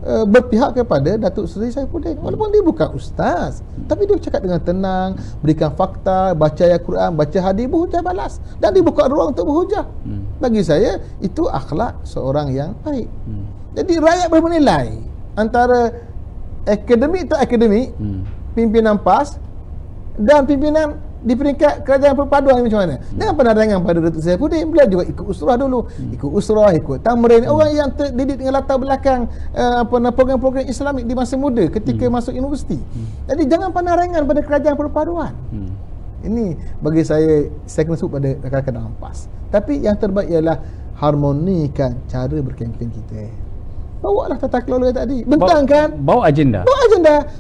berpihak kepada Datuk Seri Saifuddin, walaupun dia bukan ustaz, tapi dia bercakap dengan tenang, berikan fakta, baca ayat Quran, baca hadis, berhujah balas, dan dia buka ruang untuk berhujah. Bagi saya itu akhlak seorang yang baik. Jadi rakyat boleh menilai antara akademik tak akademik, pimpinan PAS dan pimpinan di peringkat kerajaan perpaduan macam mana. Dengan penerangan pada Datuk Saifuddin, beliau juga ikut usrah dulu, ikut tamrin, orang yang terdidik dengan latar belakang program-program Islamik di masa muda ketika masuk universiti. Jadi jangan penerangan pada kerajaan perpaduan. Ini bagi saya kena sebut pada rakan-rakan PAS. Tapi yang terbaik ialah harmonikan cara berkempen kita. Bawa lah tata kelola tadi, bentangkan, bawa agenda.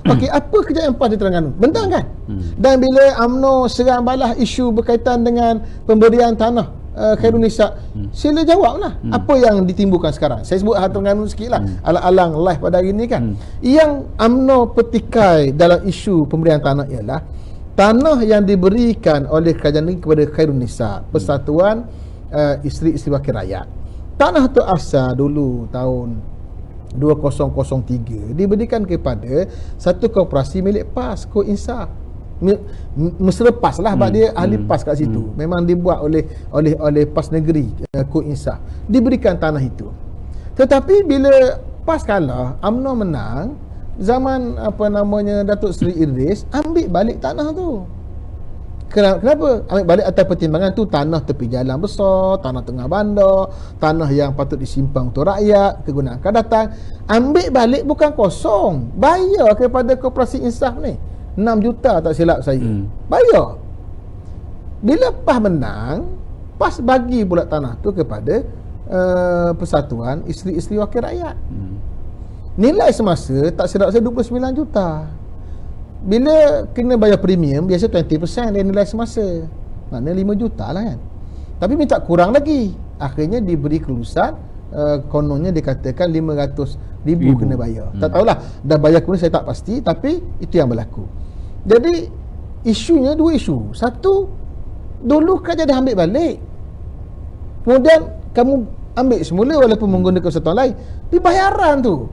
Okey, apa kerja yang PAS di Terengganu, bentangkan. Dan bila UMNO serang balas isu berkaitan dengan pemberian tanah Khairunisa, sila jawablah apa yang ditimbulkan sekarang. Saya sebut hal Terengganu sikitlah, alang-alang live pada hari ini kan. Yang UMNO petikai dalam isu pemberian tanah ialah tanah yang diberikan oleh kerajaan negeri kepada Khairunisa, Persatuan Isteri-Isteri Wakil Rakyat. Tanah tu asal dulu tahun 2003 diberikan kepada satu koperasi milik PAS, Koinsaf. Mesra PAS lah, sebab dia ahli PAS kat situ. Memang dibuat oleh PAS negeri, Koinsaf. Diberikan tanah itu. Tetapi bila PAS kalah, UMNO menang, zaman Datuk Seri Idris ambil balik tanah tu. Kenapa? Ambil balik atas pertimbangan tu tanah tepi jalan besar, tanah tengah bandar, tanah yang patut disimpan untuk rakyat, kegunaan akan datang. Ambil balik bukan kosong, bayar kepada koperasi insaf ni 6 juta tak silap saya. Bayar. Bila PAS menang, PAS bagi pula tanah tu kepada Persatuan Isteri-Isteri Wakil Rakyat. Nilai semasa tak silap saya 29 juta. Bila kena bayar premium, biasa 20% dari nilai semasa, maknanya 5 juta lah kan. Tapi minta kurang lagi. Akhirnya diberi kelulusan, kononnya dikatakan 500,000 kena bayar. Tak tahulah dah bayar kemudian, saya tak pasti, tapi itu yang berlaku. Jadi isunya dua isu. Satu, dulu kerajaan dah ambil balik, kemudian kamu ambil semula walaupun menggunakan persatuan lain. Tapi bayaran tu,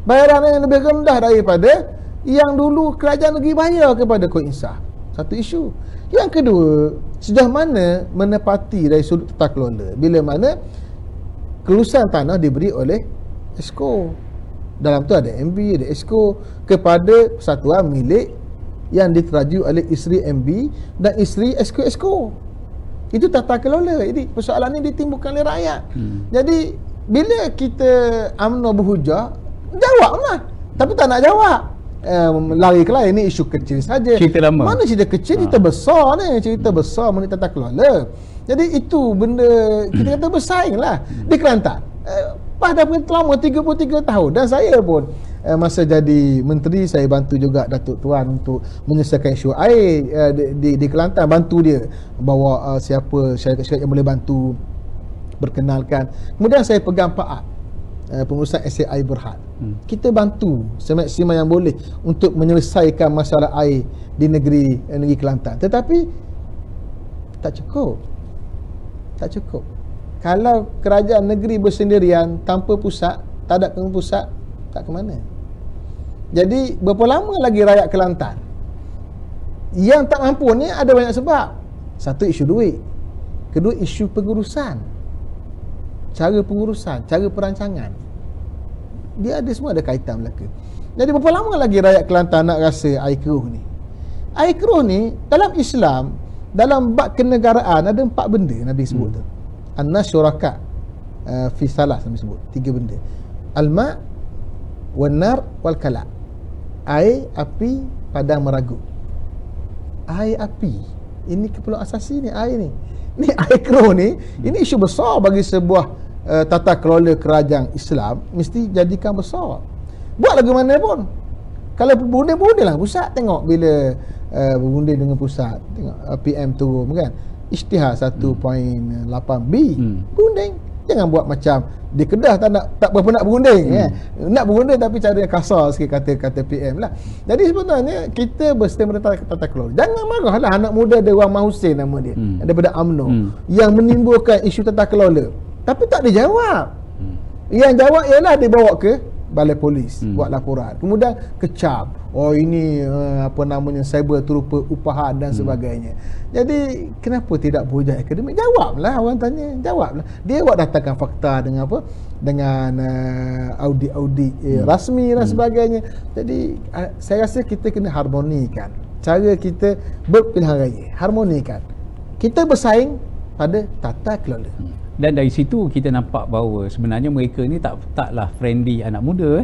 bayaran yang lebih rendah daripada yang dulu kerajaan negeri bayar kepada Koinsaf. Satu isu. Yang kedua, sejauh mana menepati dari sudut tata kelola bila mana kelulusan tanah diberi oleh Esko. Dalam tu ada MB, ada Esko kepada persatuan milik yang diteraju oleh isteri MB dan isteri Esko. Itu tata kelola. Jadi persoalan ini ditimbulkan oleh rakyat. Jadi bila kita UMNO berhujah, jawablah. Tapi tak nak jawab. Lari ke lain, ini isu kecil saja. Cerita lama. Mana cerita kecil, cerita besar ni, cerita besar mengenai tata kelola. Jadi itu benda kita kata bersaing lah di Kelantan. PAS dah lama 33 tahun, dan saya pun masa jadi menteri saya bantu juga Datuk Tuan untuk menyelesaikan isu air di Kelantan, bantu dia bawa siapa syarikat-syarikat yang boleh bantu perkenalkan. Kemudian saya pegang PAAP, pengurusan SAI Berhad. Kita bantu semaksimal yang boleh untuk menyelesaikan masalah air di negeri Kelantan. Tetapi tak cukup. Kalau kerajaan negeri bersendirian tanpa pusat, tak ada pusat, tak ke mana. Jadi berapa lama lagi rakyat Kelantan? Yang tak mampu ni ada banyak sebab. Satu, isu duit. Kedua, isu pengurusan. Cara pengurusan, cara perancangan. Dia ada, semua ada kaitan belaka. Jadi berapa lama lagi rakyat Kelantan nak rasa air keruh ni? Air keruh ni dalam Islam, dalam bab kenegaraan ada 4 benda Nabi sebut tu. An-nas syuraka fi salas, Nabi sebut 3 benda. Al-ma' wan nar wal kala. air, api, padang meragut. Air, api, ini keperluan asasi ni, air ni. Ni air keruh ni, ini isu besar bagi sebuah tata kelola kerajaan Islam, mesti jadikan besar. Buat lagu mana pun. Kalau berunding lah pusat, tengok bila berunding dengan pusat, tengok PM turun kan, Isytihar 1.8B berunding. Jangan buat macam di Kedah tak berapa nak berunding nak berunding tapi cara yang kasar sikit kata PM lah. Jadi sebenarnya kita bersama tata kelola. Jangan marahlah anak muda dia Wan Mahusin nama dia daripada UMNO yang menimbulkan isu tata kelola tapi tak dijawab. Yang jawab ialah dibawa ke balai polis buat laporan, kemudian kecap, oh ini apa namanya cyber terupa upahan dan sebagainya. Jadi kenapa tidak berujar akademik? Jawablah, orang tanya, jawablah. Dia buat datangkan fakta dengan apa, dengan audit rasmi dan sebagainya. Jadi saya rasa kita kena harmonikan cara kita berpilihan raya, harmonikan. Kita bersaing pada tata kelola. Dan dari situ kita nampak bahawa sebenarnya mereka ni taklah friendly anak muda.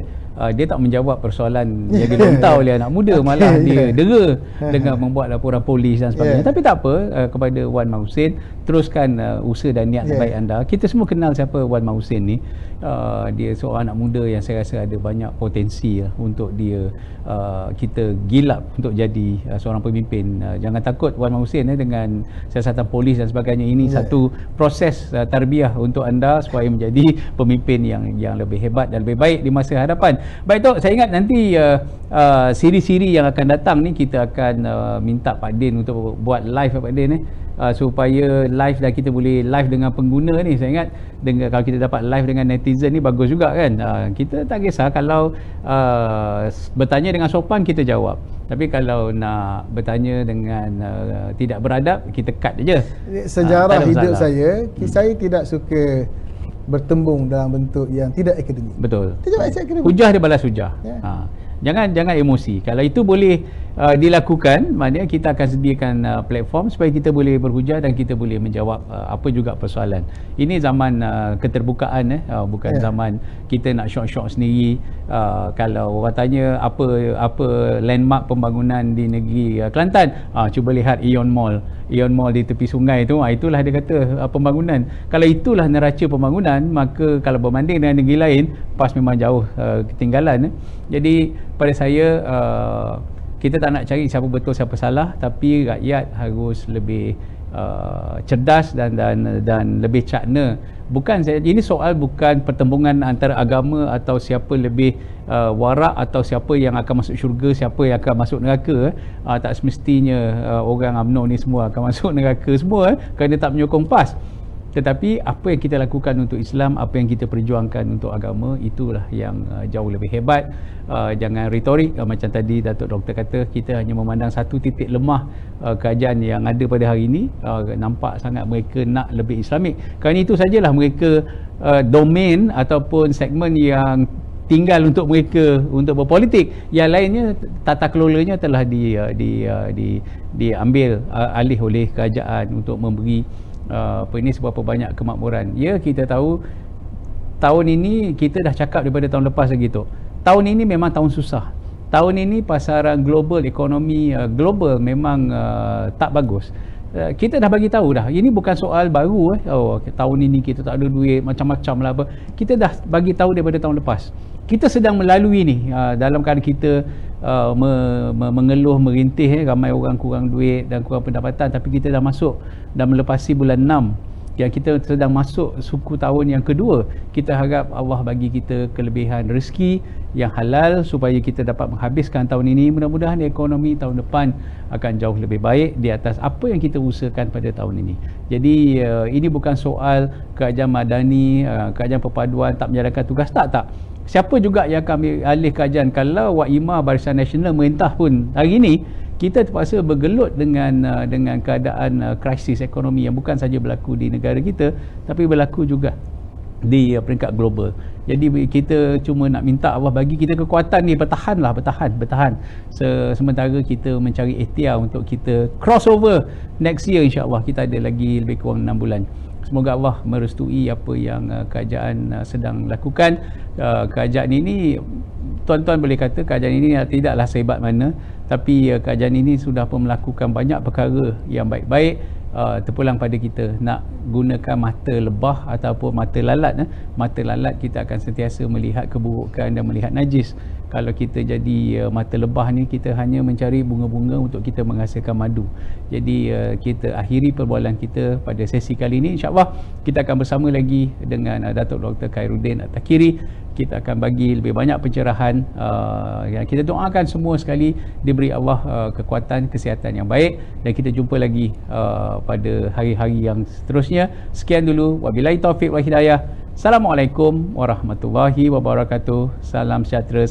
Dia tak menjawab persoalan yang dilontar oleh anak muda, malah dia dera dengan membuat laporan polis dan sebagainya. Tapi tak apa, kepada Wan Mahusin, teruskan usaha dan niat baik anda. Kita semua kenal siapa Wan Mahusin ni. Dia seorang anak muda yang saya rasa ada banyak potensi untuk dia kita gilap untuk jadi seorang pemimpin. Jangan takut Wan Mahusin dengan siasatan polis dan sebagainya. Ini satu proses tarbiyah untuk anda supaya menjadi pemimpin yang lebih hebat dan lebih baik di masa hadapan. Baik Tok, saya ingat nanti siri-siri yang akan datang ni kita akan minta Pak Din untuk buat live Pak Din supaya live dan kita boleh live dengan pengguna ni. Saya ingat kalau kita dapat live dengan netizen ni bagus juga kan. Kita tak kisah kalau bertanya dengan sopan kita jawab. Tapi kalau nak bertanya dengan tidak beradab, kita cut je. Sejarah hidup saya tidak suka bertembung dalam bentuk yang tidak akademik. Betul. Tidak akademik. Hujah dia balas hujah. Jangan emosi. Kalau itu boleh dilakukan, maknanya kita akan sediakan platform supaya kita boleh berhujah dan kita boleh menjawab apa juga persoalan. Ini zaman keterbukaan bukan zaman kita nak syok-syok sendiri. Kalau orang tanya apa landmark pembangunan di negeri Kelantan, cuba lihat Ion Mall di tepi sungai tu, itulah dia kata pembangunan. Kalau itulah neraca pembangunan, maka kalau berbanding dengan negeri lain, PAS memang jauh ketinggalan. Jadi pada saya kita tak nak cari siapa betul siapa salah, tapi rakyat harus lebih cerdas dan lebih cakna. Ini soal bukan pertembungan antara agama atau siapa lebih warak atau siapa yang akan masuk syurga, siapa yang akan masuk neraka. Tak semestinya orang UMNO ni semua akan masuk neraka semua kerana tak menyokong PAS. Tetapi apa yang kita lakukan untuk Islam, apa yang kita perjuangkan untuk agama, itulah yang jauh lebih hebat. Jangan retorik macam tadi Datuk Doktor kata, kita hanya memandang satu titik lemah kerajaan yang ada pada hari ini. Nampak sangat mereka nak lebih Islamik. Kerana itu sajalah mereka domain ataupun segmen yang tinggal untuk mereka untuk berpolitik. Yang lainnya tata kelolanya telah diambil alih oleh kerajaan untuk memberi seberapa banyak kemakmuran. Ya, kita tahu tahun ini kita dah cakap daripada tahun lepas lagi tu. Tahun ini memang tahun susah. Tahun ini pasaran global, ekonomi global memang tak bagus. Kita dah bagi tahu dah. Ini bukan soal baru tahun ini kita tak ada duit macam-macam lah apa. Kita dah bagi tahu daripada tahun lepas. Kita sedang melalui ni dalam keadaan kita mengeluh, merintih ramai orang kurang duit dan kurang pendapatan, tapi kita dah masuk dan melepasi bulan 6 yang kita sedang masuk suku tahun yang kedua. Kita harap Allah bagi kita kelebihan rezeki yang halal supaya kita dapat menghabiskan tahun ini. Mudah-mudahan ekonomi tahun depan akan jauh lebih baik di atas apa yang kita usahakan pada tahun ini. Jadi ini bukan soal kerajaan madani, kerajaan perpaduan tak menjalankan tugas, tak. Siapa juga yang akan ambil alih kerajaan? Kalau Wak Imah Barisan Nasional merintah pun hari ini, kita terpaksa bergelut dengan keadaan krisis ekonomi yang bukan saja berlaku di negara kita, tapi berlaku juga di peringkat global. Jadi kita cuma nak minta Allah bagi kita kekuatan ni, bertahan. Sementara kita mencari ikhtiar untuk kita crossover next year, insya-Allah kita ada lagi lebih kurang 6 bulan. Semoga Allah merestui apa yang kerajaan sedang lakukan. Kerajaan ini tuan-tuan boleh kata kerajaan ini tidaklah sehebat mana, tapi kerajaan ini sudah pun melakukan banyak perkara yang baik-baik. Terpulang pada kita nak gunakan mata lebah ataupun mata lalat. Mata lalat kita akan sentiasa melihat keburukan dan melihat najis. Kalau kita jadi mata lebah ni, kita hanya mencari bunga-bunga untuk kita menghasilkan madu. Jadi kita akhiri perbualan kita pada sesi kali ini. InsyaAllah kita akan bersama lagi dengan Datuk Dr. Khairuddin At-Takiri. Kita akan bagi lebih banyak pencerahan. Yang kita doakan semua sekali diberi Allah kekuatan, kesihatan yang baik, dan kita jumpa lagi pada hari-hari yang seterusnya. Sekian dulu, wabillahi taufiq wa hidayah. Assalamualaikum warahmatullahi wabarakatuh. Salam sejahtera.